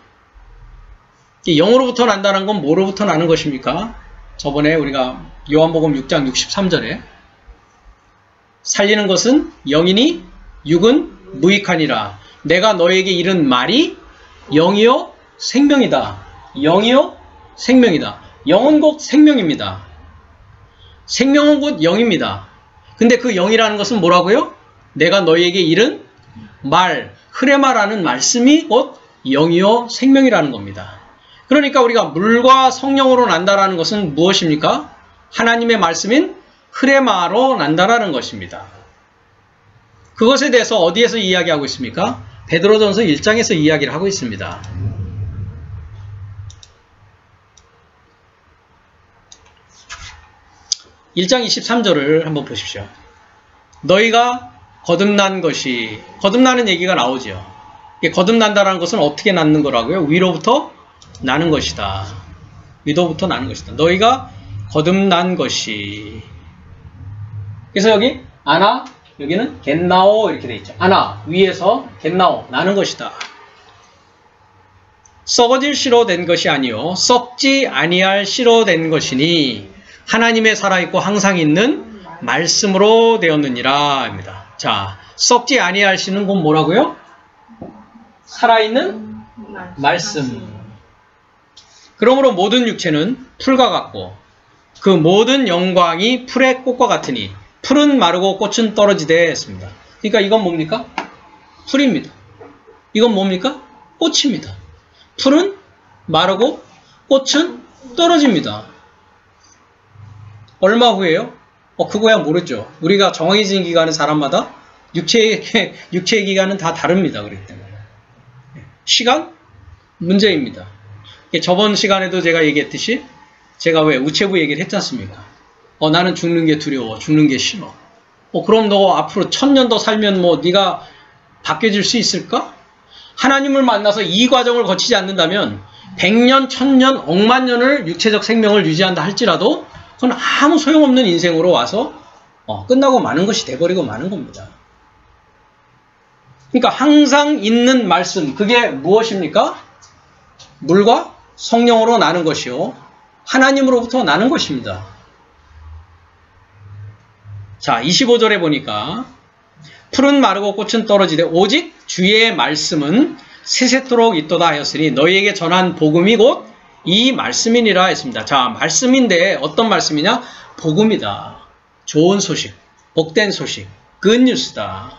[SPEAKER 1] 영으로부터 난다는 건 뭐로부터 나는 것입니까? 저번에 우리가 요한복음 6장 63절에 살리는 것은 영이니 육은 무익하니라. 내가 너에게 이른 말이 영이요 생명이다. 영이요 생명이다. 영은 곧 생명입니다. 생명은 곧 영입니다. 근데 그 영이라는 것은 뭐라고요? 내가 너에게 이른 말, 흐레마라는 말씀이 곧 영이요 생명이라는 겁니다. 그러니까 우리가 물과 성령으로 난다라는 것은 무엇입니까? 하나님의 말씀인 흐레마로 난다라는 것입니다. 그것에 대해서 어디에서 이야기하고 있습니까? 베드로전서 1장에서 이야기를 하고 있습니다. (1장 23절을) 한번 보십시오. 너희가 거듭난 것이, 거듭나는 얘기가 나오죠. 거듭난다는 것은 어떻게 낳는 거라고요? 위로부터 나는 것이다. 위로부터 나는 것이다. 너희가 거듭난 것이. 그래서 여기 아나, 여기는 겟나오 이렇게 돼 있죠. 아나, 위에서 겟나오, 나는 것이다. 썩어질 씨로 된 것이 아니요 썩지 아니할 씨로 된 것이니 하나님의 살아있고 항상 있는 말씀으로 되었느니라 입니다. 자, 썩지 아니할 씨는 곧 뭐라고요? 살아있는 말씀. 그러므로 모든 육체는 풀과 같고 그 모든 영광이 풀의 꽃과 같으니 풀은 마르고 꽃은 떨어지되 했습니다. 그러니까 이건 뭡니까? 풀입니다. 이건 뭡니까? 꽃입니다. 풀은 마르고 꽃은 떨어집니다. 얼마 후에요? 그거야 모르죠. 우리가 정해진 기간은 사람마다 육체의 기간은 다 다릅니다. 그렇기 때문에 시간? 문제입니다. 저번 시간에도 제가 얘기했듯이 제가 왜 우체부 얘기를 했지 않습니까? 나는 죽는 게 두려워. 죽는 게 싫어. 그럼 너 앞으로 1000년 더 살면 뭐 네가 바뀌어질 수 있을까? 하나님을 만나서 이 과정을 거치지 않는다면 100년, 1000년, 억만 년을 육체적 생명을 유지한다 할지라도 그건 아무 소용없는 인생으로 와서 끝나고 마는 것이 돼버리고 마는 겁니다. 그러니까 항상 있는 말씀, 그게 무엇입니까? 물과 성령으로 나는 것이요 하나님으로부터 나는 것입니다. 자, 25절에 보니까 풀은 마르고 꽃은 떨어지되 오직 주의 말씀은 세세토록 있도다 하였으니 너희에게 전한 복음이 곧 이 말씀이니라 했습니다. 자, 말씀인데 어떤 말씀이냐? 복음이다. 좋은 소식, 복된 소식, 굿뉴스다.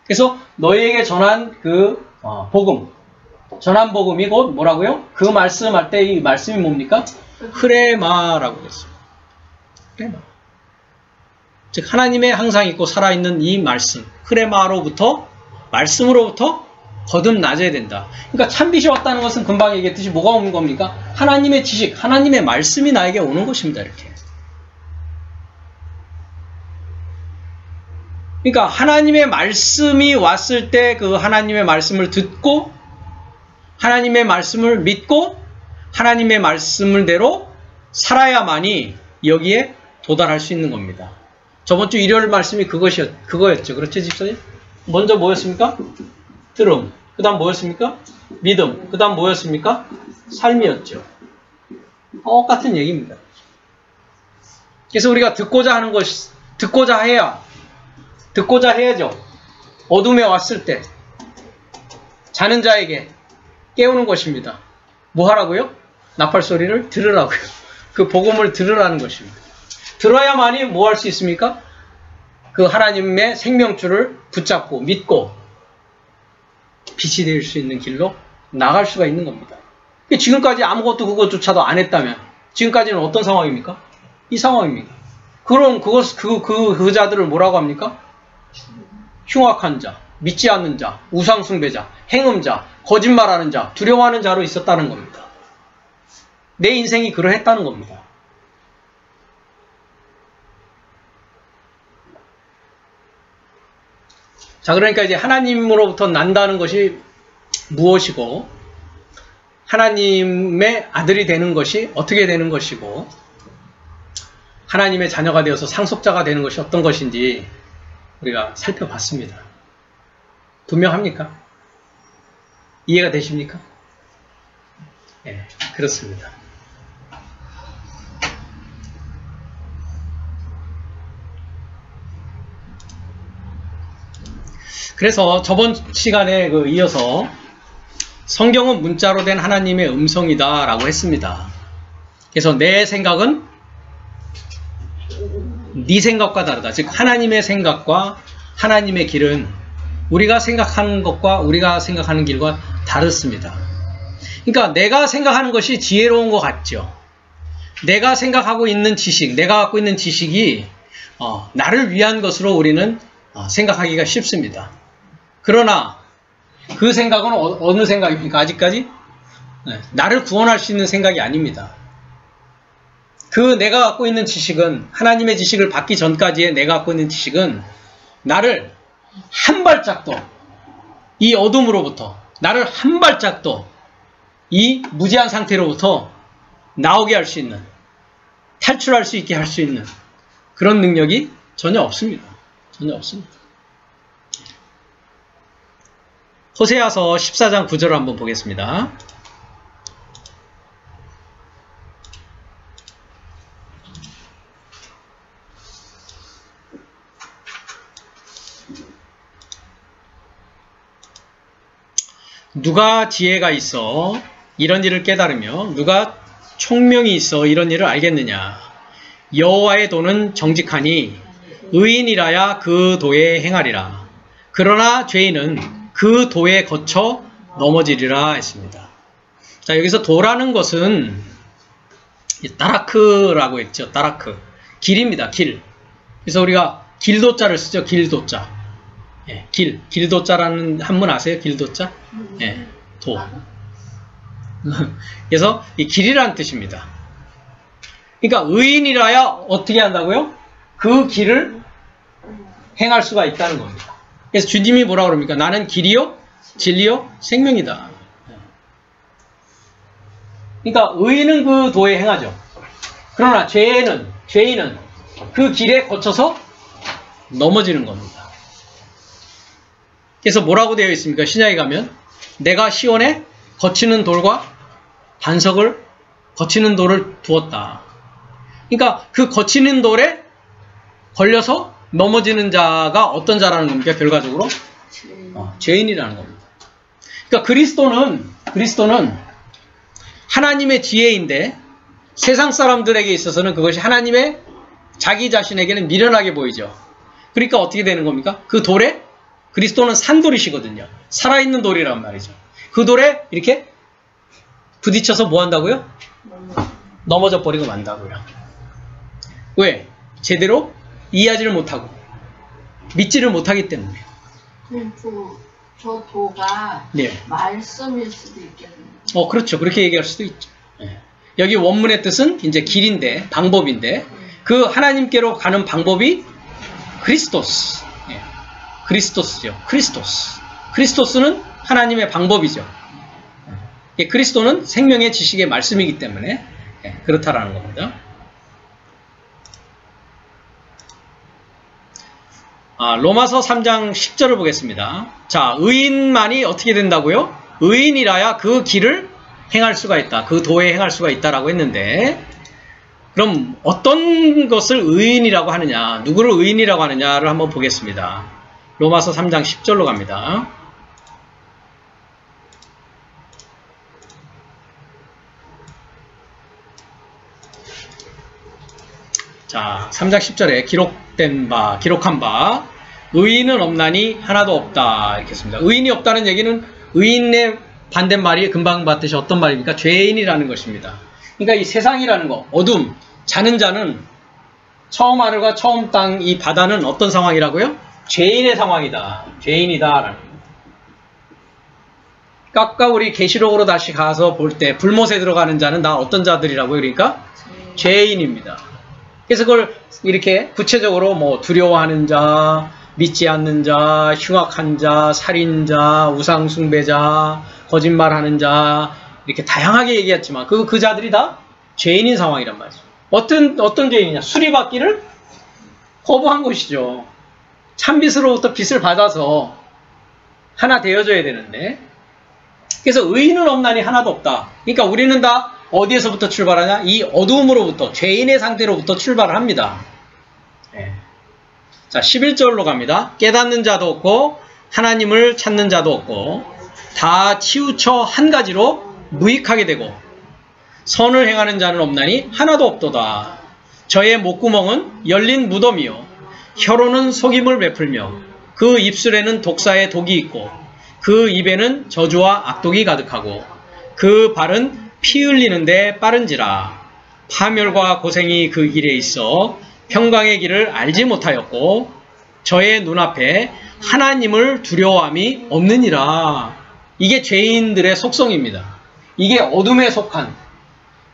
[SPEAKER 1] 그래서 너희에게 전한 그 복음, 전한 복음이 곧 뭐라고요? 그 말씀할 때 이 말씀이 뭡니까? 흐레마라고 했습니다. 흐레마. 즉 하나님의 항상 있고 살아있는 이 말씀, 흐레마로부터, 말씀으로부터 거듭나져야 된다. 그러니까 참빛이 왔다는 것은 금방 얘기했듯이 뭐가 오는 겁니까? 하나님의 지식, 하나님의 말씀이 나에게 오는 것입니다. 이렇게. 그러니까 하나님의 말씀이 왔을 때 그 하나님의 말씀을 듣고 하나님의 말씀을 믿고 하나님의 말씀대로 살아야만이 여기에 도달할 수 있는 겁니다. 저번 주 일요일 말씀이 그거였죠. 그렇죠, 집사님? 먼저 뭐였습니까? 들음. 그 다음 뭐였습니까? 믿음. 그 다음 뭐였습니까? 삶이었죠. 똑같은 얘기입니다. 그래서 우리가 듣고자 해야죠. 어둠에 왔을 때 자는 자에게 깨우는 것입니다. 뭐 하라고요? 나팔 소리를 들으라고요. 그 복음을 들으라는 것입니다. 들어야만이 뭐 할 수 있습니까? 그 하나님의 생명줄을 붙잡고 믿고 빛이 될 수 있는 길로 나갈 수가 있는 겁니다. 지금까지 아무것도 그것조차도 안 했다면 지금까지는 어떤 상황입니까? 이 상황입니다. 그럼 그 자들을 뭐라고 합니까? 흉악한 자, 믿지 않는 자, 우상숭배자, 행음자, 거짓말하는 자, 두려워하는 자로 있었다는 겁니다. 내 인생이 그러했다는 겁니다. 자, 그러니까 이제 하나님으로부터 난다는 것이 무엇이고 하나님의 아들이 되는 것이 어떻게 되는 것이고 하나님의 자녀가 되어서 상속자가 되는 것이 어떤 것인지 우리가 살펴봤습니다. 분명합니까? 이해가 되십니까? 네, 그렇습니다. 그래서 저번 시간에 이어서 성경은 문자로 된 하나님의 음성이다 라고 했습니다. 그래서 내 생각은 네 생각과 다르다. 즉 하나님의 생각과 하나님의 길은 우리가 생각하는 것과 우리가 생각하는 길과 다릅니다. 그러니까 내가 생각하는 것이 지혜로운 것 같죠. 내가 생각하고 있는 지식, 내가 갖고 있는 지식이 나를 위한 것으로 우리는 생각하기가 쉽습니다. 그러나 그 생각은 어느 생각입니까? 아직까지? 네, 나를 구원할 수 있는 생각이 아닙니다. 그 내가 갖고 있는 지식은 하나님의 지식을 받기 전까지의 내가 갖고 있는 지식은 나를 한 발짝도 이 어둠으로부터 나를 한 발짝도 이 무지한 상태로부터 나오게 할 수 있는 탈출할 수 있게 할 수 있는 그런 능력이 전혀 없습니다. 전혀 없습니다. 호세아서 14장 9절을 한번 보겠습니다. 누가 지혜가 있어 이런 일을 깨달으며 누가 총명이 있어 이런 일을 알겠느냐. 여호와의 도는 정직하니 의인이라야 그 도에 행하리라. 그러나 죄인은 그 도에 거쳐 넘어지리라 했습니다. 자, 여기서 도라는 것은 따라크라고 했죠. 따라크. 길입니다. 길. 그래서 우리가 길도자를 쓰죠. 길도자. 예, 길도자라는 한문 아세요? 길도자? 예, 도. 그래서 이 길이라는 뜻입니다. 그러니까 의인이라야 어떻게 한다고요? 그 길을 행할 수가 있다는 겁니다. 그래서 주님이 뭐라고 그럽니까? 나는 길이요, 진리요, 생명이다. 그러니까 의인은 그 도에 행하죠. 그러나 죄인은 그 길에 거쳐서 넘어지는 겁니다. 그래서 뭐라고 되어 있습니까? 신약에 가면 내가 시온에 거치는 돌과 반석을 거치는 돌을 두었다. 그러니까 그 거치는 돌에 걸려서 넘어지는 자가 어떤 자라는 겁니까? 결과적으로 죄인이라는 겁니다. 그러니까 그리스도는 하나님의 지혜인데 세상 사람들에게 있어서는 그것이 하나님의 자기 자신에게는 미련하게 보이죠. 그러니까 어떻게 되는 겁니까? 그 돌에 그리스도는 산돌이시거든요. 살아있는 돌이란 말이죠. 그 돌에 이렇게 부딪혀서 뭐 한다고요? 넘어져 버리고 만다고요. 왜? 제대로 이해하지를 못하고 믿지를 못하기 때문에.
[SPEAKER 3] 저 도가
[SPEAKER 1] 네.
[SPEAKER 3] 말씀일 수도 있겠네요.
[SPEAKER 1] 그렇죠. 그렇게 얘기할 수도 있죠. 네. 여기 원문의 뜻은 이제 길인데, 방법인데, 그 하나님께로 가는 방법이 그리스도스. 네. 그리스도스죠. 크리스토스는 하나님의 방법이죠. 그리스도는 생명의 지식의 말씀이기 때문에 그렇다라는 겁니다. 로마서 3장 10절을 보겠습니다. 자, 의인만이 어떻게 된다고요? 의인이라야 그 길을 행할 수가 있다. 그 도에 행할 수가 있다라고 했는데, 그럼 어떤 것을 의인이라고 하느냐, 누구를 의인이라고 하느냐를 한번 보겠습니다. 로마서 3장 10절로 갑니다. 자, 3장 10절에 기록한 바 의인은 없나니 하나도 없다 이렇게 했습니다. 의인이 없다는 얘기는 의인의 반대말이 금방 봤듯이 어떤 말입니까? 죄인이라는 것입니다. 그러니까 이 세상이라는 거, 어둠, 자는 자는 처음 하늘과 처음 땅 이 바다는 어떤 상황이라고요? 죄인의 상황이다. 죄인이다라는 거예요. 아까 우리 계시록으로 다시 가서 볼 때 불못에 들어가는 자는 다 어떤 자들이라고요? 그러니까 죄인입니다. 그래서 그걸 이렇게 구체적으로 뭐 두려워하는 자, 믿지 않는 자, 흉악한 자, 살인자, 우상숭배자, 거짓말하는 자 이렇게 다양하게 얘기했지만 그 자들이 다 죄인인 상황이란 말이죠. 어떤 죄인이냐? 수리받기를 거부한 것이죠. 참빛으로부터 빛을 받아서 하나 되어줘야 되는데, 그래서 의인은 없나니 하나도 없다. 그러니까 우리는 다 어디에서부터 출발하냐? 이 어두움으로부터, 죄인의 상태로부터 출발을 합니다. 네. 자, 11절로 갑니다. 깨닫는 자도 없고 하나님을 찾는 자도 없고 다 치우쳐 한 가지로 무익하게 되고 선을 행하는 자는 없나니 하나도 없도다. 저의 목구멍은 열린 무덤이요 혀로는 속임을 베풀며 그 입술에는 독사의 독이 있고 그 입에는 저주와 악독이 가득하고 그 발은 피 흘리는데 빠른지라. 파멸과 고생이 그 길에 있어 평강의 길을 알지 못하였고 저의 눈앞에 하나님을 두려워함이 없느니라. 이게 죄인들의 속성입니다. 이게 어둠에 속한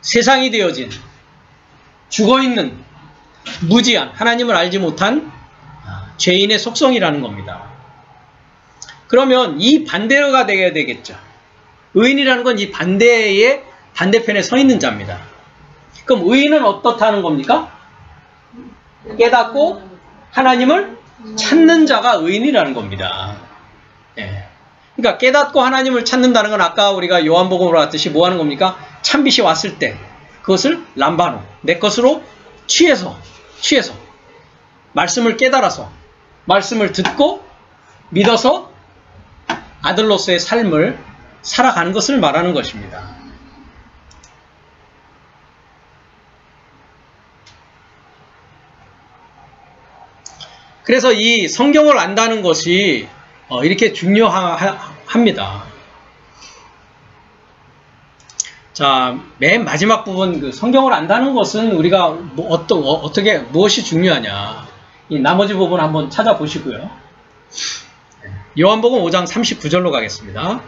[SPEAKER 1] 세상이 되어진 죽어있는 무지한 하나님을 알지 못한 죄인의 속성이라는 겁니다. 그러면 이 반대가 되어야 되겠죠. 의인이라는 건 이 반대편에 서 있는 자입니다. 그럼 의인은 어떻다는 겁니까? 깨닫고 하나님을 찾는 자가 의인이라는 겁니다. 예. 그러니까 깨닫고 하나님을 찾는다는 건 아까 우리가 요한복음으로 봤듯이 뭐 하는 겁니까? 참빛이 왔을 때 그것을 람바노, 내 것으로 취해서 말씀을 깨달아서 말씀을 듣고 믿어서 아들로서의 삶을 살아가는 것을 말하는 것입니다. 그래서 이 성경을 안다는 것이 이렇게 중요합니다. 자, 맨 마지막 부분 그 성경을 안다는 것은 우리가 어떻게 무엇이 중요하냐, 이 나머지 부분 한번 찾아보시고요. 요한복음 5장 39절로 가겠습니다.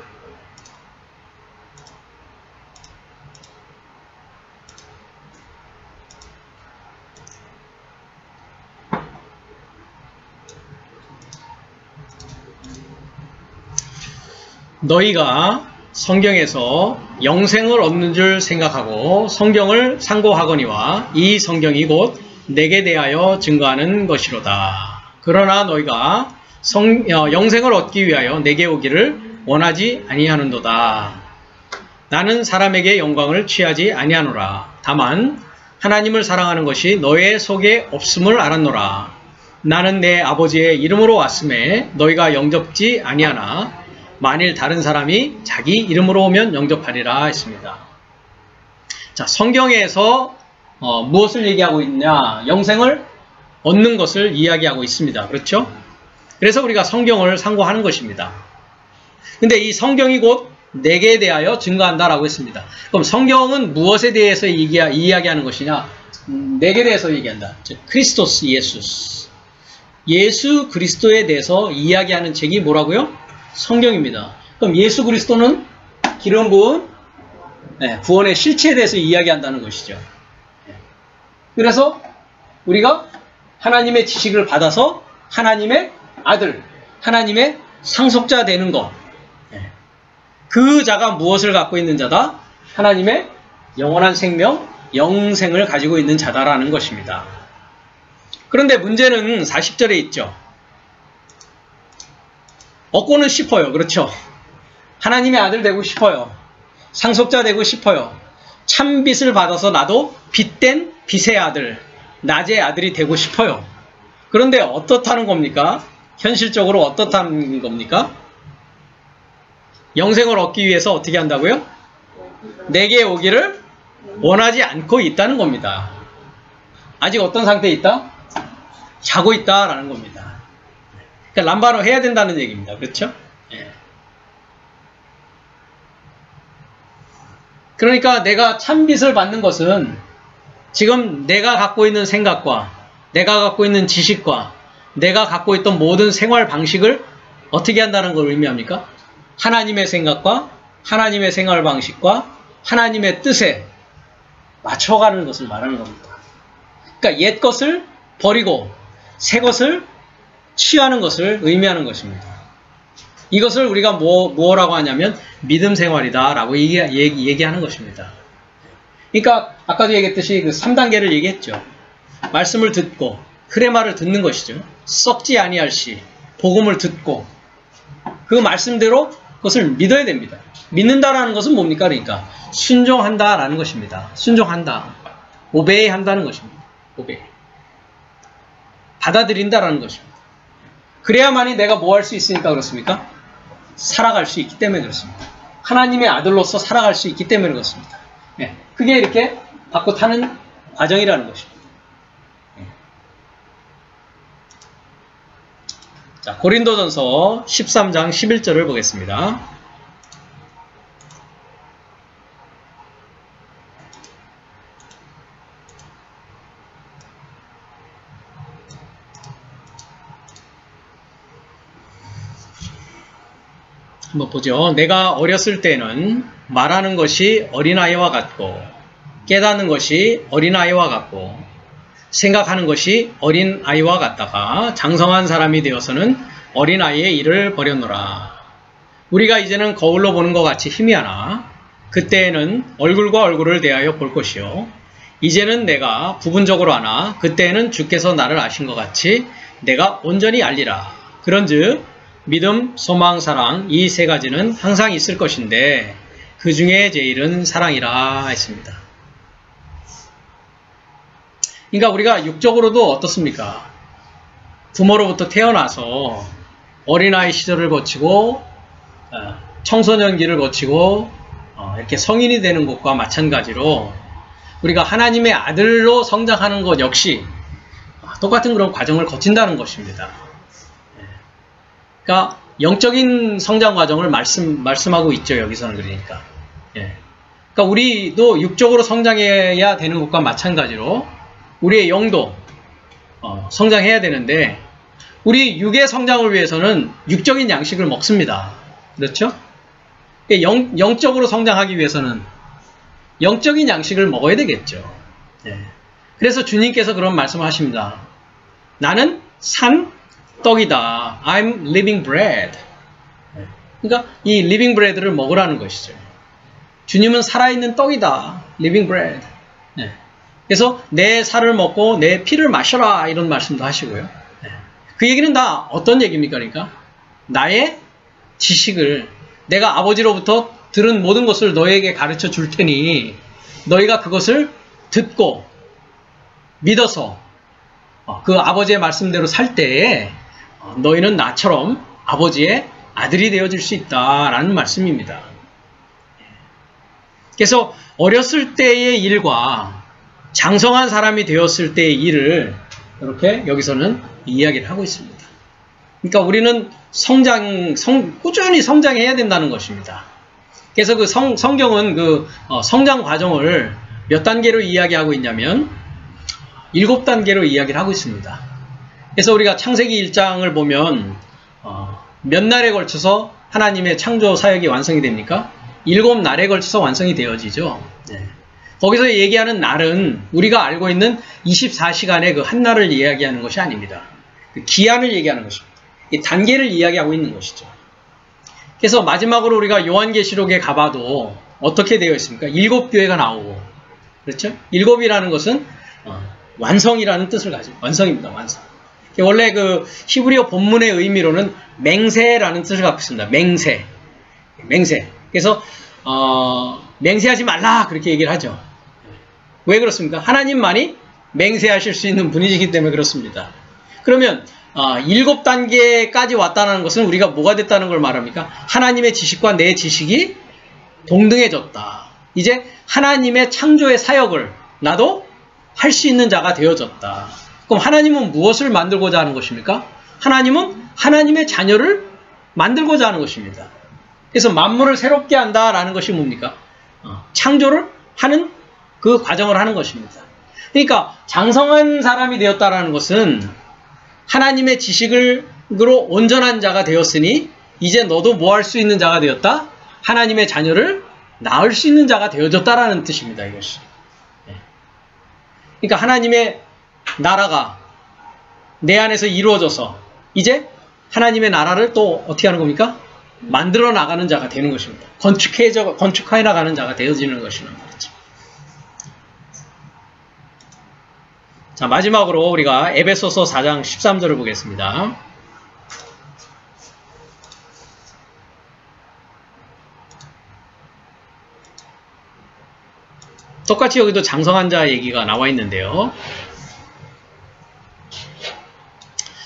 [SPEAKER 1] 너희가 성경에서 영생을 얻는 줄 생각하고 성경을 상고하거니와 이 성경이 곧 내게 대하여 증거하는 것이로다. 그러나 너희가 영생을 얻기 위하여 내게 오기를 원하지 아니하는도다. 나는 사람에게 영광을 취하지 아니하노라. 다만 하나님을 사랑하는 것이 너의 속에 없음을 알았노라. 나는 내 아버지의 이름으로 왔음에 너희가 영접지 아니하나 만일 다른 사람이 자기 이름으로 오면 영접하리라 했습니다. 자, 성경에서 무엇을 얘기하고 있냐? 영생을 얻는 것을 이야기하고 있습니다. 그렇죠? 그래서 우리가 성경을 상고하는 것입니다. 근데 이 성경이 곧 내게 대하여 증거한다라고 했습니다. 그럼 성경은 무엇에 대해서 이야기하는 것이냐? 내게 대해서 얘기한다. 즉 크리스토스 예수 그리스도에 대해서 이야기하는 책이 뭐라고요? 성경입니다. 그럼 예수 그리스도는 기름 부은 구원의 실체에 대해서 이야기한다는 것이죠. 그래서 우리가 하나님의 지식을 받아서 하나님의 아들, 하나님의 상속자 되는 것. 그 자가 무엇을 갖고 있는 자다? 하나님의 영원한 생명, 영생을 가지고 있는 자다라는 것입니다. 그런데 문제는 40절에 있죠. 얻고는 싶어요. 그렇죠? 하나님의 아들 되고 싶어요. 상속자 되고 싶어요. 참 빛을 받아서 나도 빛된 빛의 아들, 낮의 아들이 되고 싶어요. 그런데 어떻다는 겁니까? 현실적으로 어떻다는 겁니까? 영생을 얻기 위해서 어떻게 한다고요? 내게 오기를 원하지 않고 있다는 겁니다. 아직 어떤 상태에 있다? 자고 있다라는 겁니다. 그러니까 람바로 해야 된다는 얘기입니다. 그렇죠? 예. 그러니까 내가 참빛을 받는 것은 지금 내가 갖고 있는 생각과 내가 갖고 있는 지식과 내가 갖고 있던 모든 생활 방식을 어떻게 한다는 걸 의미합니까? 하나님의 생각과 하나님의 생활 방식과 하나님의 뜻에 맞춰가는 것을 말하는 겁니다. 그러니까 옛 것을 버리고 새 것을 취하는 것을 의미하는 것입니다. 이것을 우리가 뭐라고 하냐면 믿음 생활이다 라고 얘기하는 것입니다. 그러니까 아까도 얘기했듯이 그 3단계를 얘기했죠. 말씀을 듣고 크레마를 듣는 것이죠. 썩지 아니할 시 복음을 듣고 그 말씀대로 그것을 믿어야 됩니다. 믿는다라는 것은 뭡니까? 그러니까 순종한다라는 것입니다. 순종한다. 오베이 한다는 것입니다. 오베이. 받아들인다라는 것입니다. 그래야만이 내가 뭐 할 수 있으니까 그렇습니까? 살아갈 수 있기 때문에 그렇습니다. 하나님의 아들로서 살아갈 수 있기 때문에 그렇습니다. 네. 그게 이렇게 받고 타는 과정이라는 것입니다. 네. 자, 고린도전서 13장 11절을 보겠습니다. 한번 보죠. 내가 어렸을 때는 말하는 것이 어린아이와 같고 깨닫는 것이 어린아이와 같고 생각하는 것이 어린아이와 같다가 장성한 사람이 되어서는 어린아이의 일을 버렸노라. 우리가 이제는 거울로 보는 것 같이 희미하나 그때에는 얼굴과 얼굴을 대하여 볼 것이요 이제는 내가 부분적으로 아나 그때에는 주께서 나를 아신 것 같이 내가 온전히 알리라. 그런즉 믿음, 소망, 사랑 이 세 가지는 항상 있을 것인데 그 중에 제일은 사랑이라 했습니다. 그러니까 우리가 육적으로도 어떻습니까? 부모로부터 태어나서 어린아이 시절을 거치고 청소년기를 거치고 이렇게 성인이 되는 것과 마찬가지로 우리가 하나님의 아들로 성장하는 것 역시 똑같은 그런 과정을 거친다는 것입니다. 그러니까 영적인 성장 과정을 말씀하고 있죠. 여기서는 그러니까. 예. 그러니까 우리도 육적으로 성장해야 되는 것과 마찬가지로 우리의 영도 성장해야 되는데 우리 육의 성장을 위해서는 육적인 양식을 먹습니다. 그렇죠? 영적으로 성장하기 위해서는 영적인 양식을 먹어야 되겠죠. 예. 그래서 주님께서 그런 말씀을 하십니다. 나는 산 떡이다. I'm living bread. 그러니까 이 living bread를 먹으라는 것이죠. 주님은 살아있는 떡이다. living bread. 네. 그래서 내 살을 먹고 내 피를 마셔라 이런 말씀도 하시고요. 네. 그 얘기는 다 어떤 얘기입니까? 그러니까 나의 지식을 내가 아버지로부터 들은 모든 것을 너에게 가르쳐 줄 테니 너희가 그것을 듣고 믿어서 그 아버지의 말씀대로 살 때에 너희는 나처럼 아버지의 아들이 되어질 수 있다라는 말씀입니다. 그래서 어렸을 때의 일과 장성한 사람이 되었을 때의 일을 이렇게 여기서는 이야기를 하고 있습니다. 그러니까 우리는 꾸준히 성장해야 된다는 것입니다. 그래서 그 성경은 그 성장 과정을 몇 단계로 이야기하고 있냐면 7단계로 이야기를 하고 있습니다. 그래서 우리가 창세기 1장을 보면 몇 날에 걸쳐서 하나님의 창조 사역이 완성이 됩니까? 7날에 걸쳐서 완성이 되어지죠. 네. 거기서 얘기하는 날은 우리가 알고 있는 24시간의 그 한 날을 이야기하는 것이 아닙니다. 그 기한을 얘기하는 것입니다. 이 단계를 이야기하고 있는 것이죠. 그래서 마지막으로 우리가 요한계시록에 가봐도 어떻게 되어 있습니까? 7교회가 나오고, 그렇죠? 7이라는 것은 완성이라는 뜻을 가지고, 완성입니다. 완성. 원래 그 히브리어 본문의 의미로는 맹세라는 뜻을 갖고 있습니다. 맹세. 맹세. 그래서 맹세하지 말라 그렇게 얘기를 하죠. 왜 그렇습니까? 하나님만이 맹세하실 수 있는 분이시기 때문에 그렇습니다. 그러면 7단계까지 왔다는 것은 우리가 뭐가 됐다는 걸 말합니까? 하나님의 지식과 내 지식이 동등해졌다. 이제 하나님의 창조의 사역을 나도 할 수 있는 자가 되어졌다. 그럼 하나님은 무엇을 만들고자 하는 것입니까? 하나님은 하나님의 자녀를 만들고자 하는 것입니다. 그래서 만물을 새롭게 한다라는 것이 뭡니까? 창조를 하는 그 과정을 하는 것입니다. 그러니까 장성한 사람이 되었다라는 것은 하나님의 지식으로 온전한 자가 되었으니 이제 너도 뭐 할 수 있는 자가 되었다? 하나님의 자녀를 낳을 수 있는 자가 되어졌다라는 뜻입니다. 이것이. 그러니까 하나님의 나라가 내 안에서 이루어져서 이제 하나님의 나라를 또 어떻게 하는 겁니까? 만들어 나가는 자가 되는 것입니다. 건축해 나가는 자가 되어지는 것이란 말이죠. 자, 마지막으로 우리가 에베소서 4장 13절을 보겠습니다. 똑같이 여기도 장성한 자 얘기가 나와 있는데요.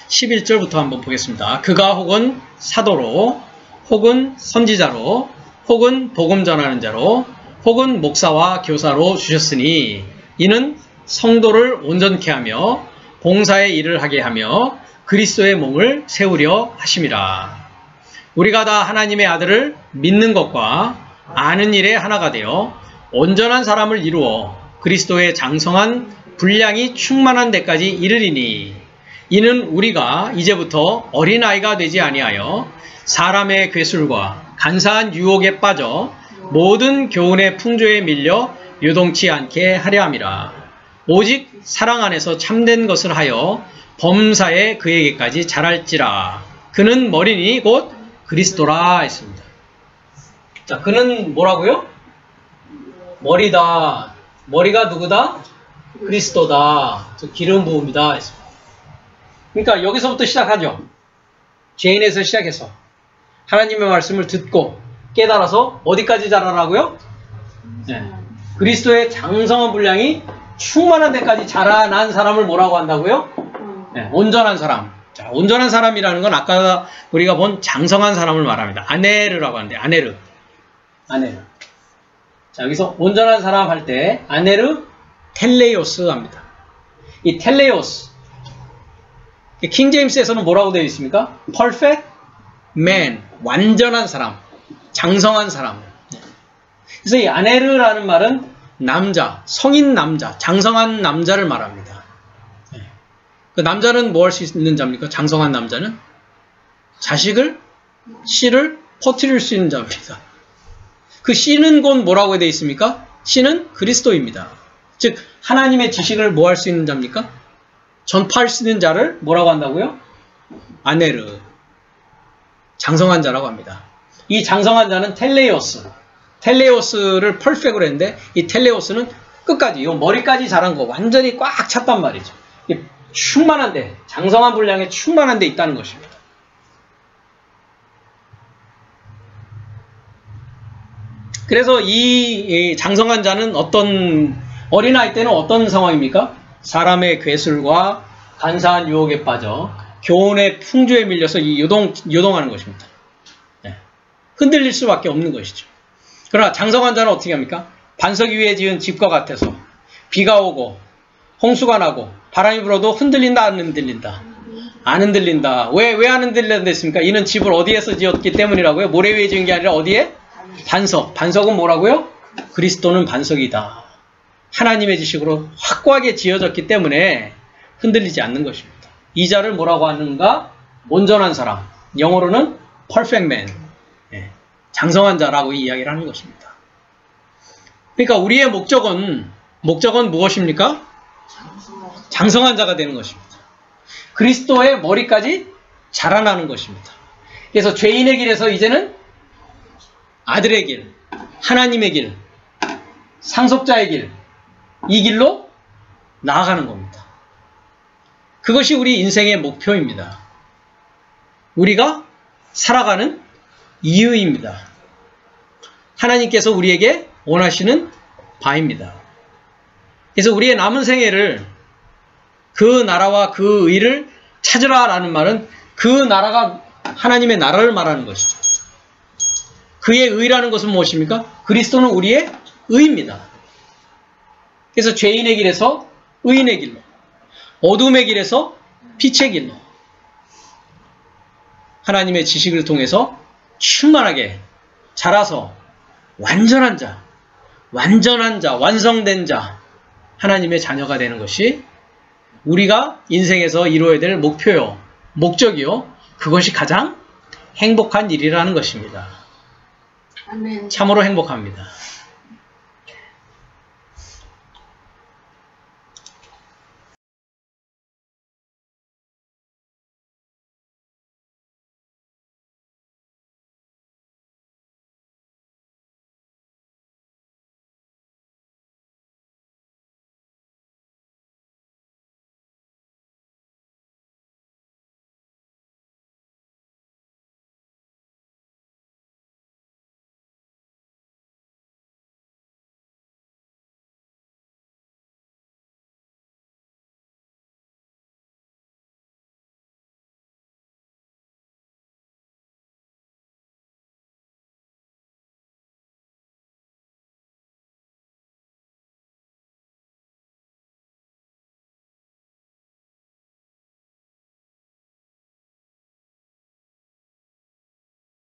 [SPEAKER 1] 11절부터 한번 보겠습니다. 그가 혹은 사도로, 혹은 선지자로, 혹은 복음 전하는 자로, 혹은 목사와 교사로 주셨으니 이는 성도를 온전케 하며 봉사의 일을 하게 하며 그리스도의 몸을 세우려 하심이라. 우리가 다 하나님의 아들을 믿는 것과 아는 일에 하나가 되어 온전한 사람을 이루어 그리스도의 장성한 분량이 충만한 데까지 이르리니 이는 우리가 이제부터 어린아이가 되지 아니하여 사람의 괴술과 간사한 유혹에 빠져 모든 교훈의 풍조에 밀려 요동치 않게 하려 함이라. 오직 사랑 안에서 참된 것을 하여 범사에 그에게까지 자랄지라. 그는 머리니 곧 그리스도라 했습니다. 자, 그는 뭐라고요? 머리다. 머리가 누구다? 그리스도다. 기름 부음이다 했습니다. 그러니까 여기서부터 시작하죠. 죄인에서 시작해서 하나님의 말씀을 듣고 깨달아서 어디까지 자라라고요? 네. 그리스도의 장성한 분량이 충만한 데까지 자라난 사람을 뭐라고 한다고요? 네, 온전한 사람. 자, 온전한 사람이라는 건 아까 우리가 본 장성한 사람을 말합니다. 아네르라고 하는데, 아네르. 아네르. 자, 여기서 온전한 사람 할 때, 아네르 텔레오스 합니다. 이 텔레오스. 킹제임스에서는 뭐라고 되어 있습니까? Perfect man. 완전한 사람. 장성한 사람. 그래서 이 아네르라는 말은 남자, 성인 남자, 장성한 남자를 말합니다. 그 남자는 뭐 할 수 있는 자입니까? 장성한 남자는 자식을, 씨를 퍼뜨릴 수 있는 자입니다. 그 씨는 곧 뭐라고 되어 있습니까? 씨는 그리스도입니다. 즉 하나님의 지식을 뭐 할 수 있는 자입니까? 전파할 수 있는 자를 뭐라고 한다고요? 아네르. 장성한 자라고 합니다. 이 장성한 자는 텔레오스. 텔레오스를 펄펙으로 했는데 이 텔레오스는 끝까지, 이 머리까지 자란 거 완전히 꽉 찼단 말이죠. 충만한데, 장성한 분량에 충만한 데 있다는 것입니다. 그래서 이 장성한 자는 어린아이 때는 어떤 상황입니까? 사람의 괴술과 간사한 유혹에 빠져 교훈의 풍조에 밀려서 요동하는 것입니다. 네. 흔들릴 수밖에 없는 것이죠. 그러나 장성한 자는 어떻게 합니까? 반석 위에 지은 집과 같아서 비가 오고 홍수가 나고 바람이 불어도 흔들린다 안 흔들린다? 안 흔들린다. 왜 안 흔들린다 했습니까? 이는 집을 어디에서 지었기 때문이라고요? 모래 위에 지은 게 아니라 어디에? 반석. 반석은 뭐라고요? 그리스도는 반석이다. 하나님의 지식으로 확고하게 지어졌기 때문에 흔들리지 않는 것입니다. 이 자를 뭐라고 하는가? 온전한 사람. 영어로는 perfect man. 장성한 자라고 이야기를 하는 것입니다. 그러니까 우리의 목적은 무엇입니까? 장성한 자가 되는 것입니다. 그리스도의 머리까지 자라나는 것입니다. 그래서 죄인의 길에서 이제는 아들의 길, 하나님의 길, 상속자의 길, 이 길로 나아가는 겁니다. 그것이 우리 인생의 목표입니다. 우리가 살아가는 이유입니다. 하나님께서 우리에게 원하시는 바입니다. 그래서 우리의 남은 생애를 그 나라와 그 의를 찾으라라는 말은 그 나라가 하나님의 나라를 말하는 것이죠. 그의 의라는 것은 무엇입니까? 그리스도는 우리의 의입니다. 그래서 죄인의 길에서 의인의 길로, 어둠의 길에서 빛의 길로, 하나님의 지식을 통해서 충만하게 자라서 완전한 자, 완성된 자, 하나님의 자녀가 되는 것이 우리가 인생에서 이루어야 될 목표요, 목적이요, 그것이 가장 행복한 일이라는 것입니다.
[SPEAKER 3] 아멘.
[SPEAKER 1] 참으로 행복합니다.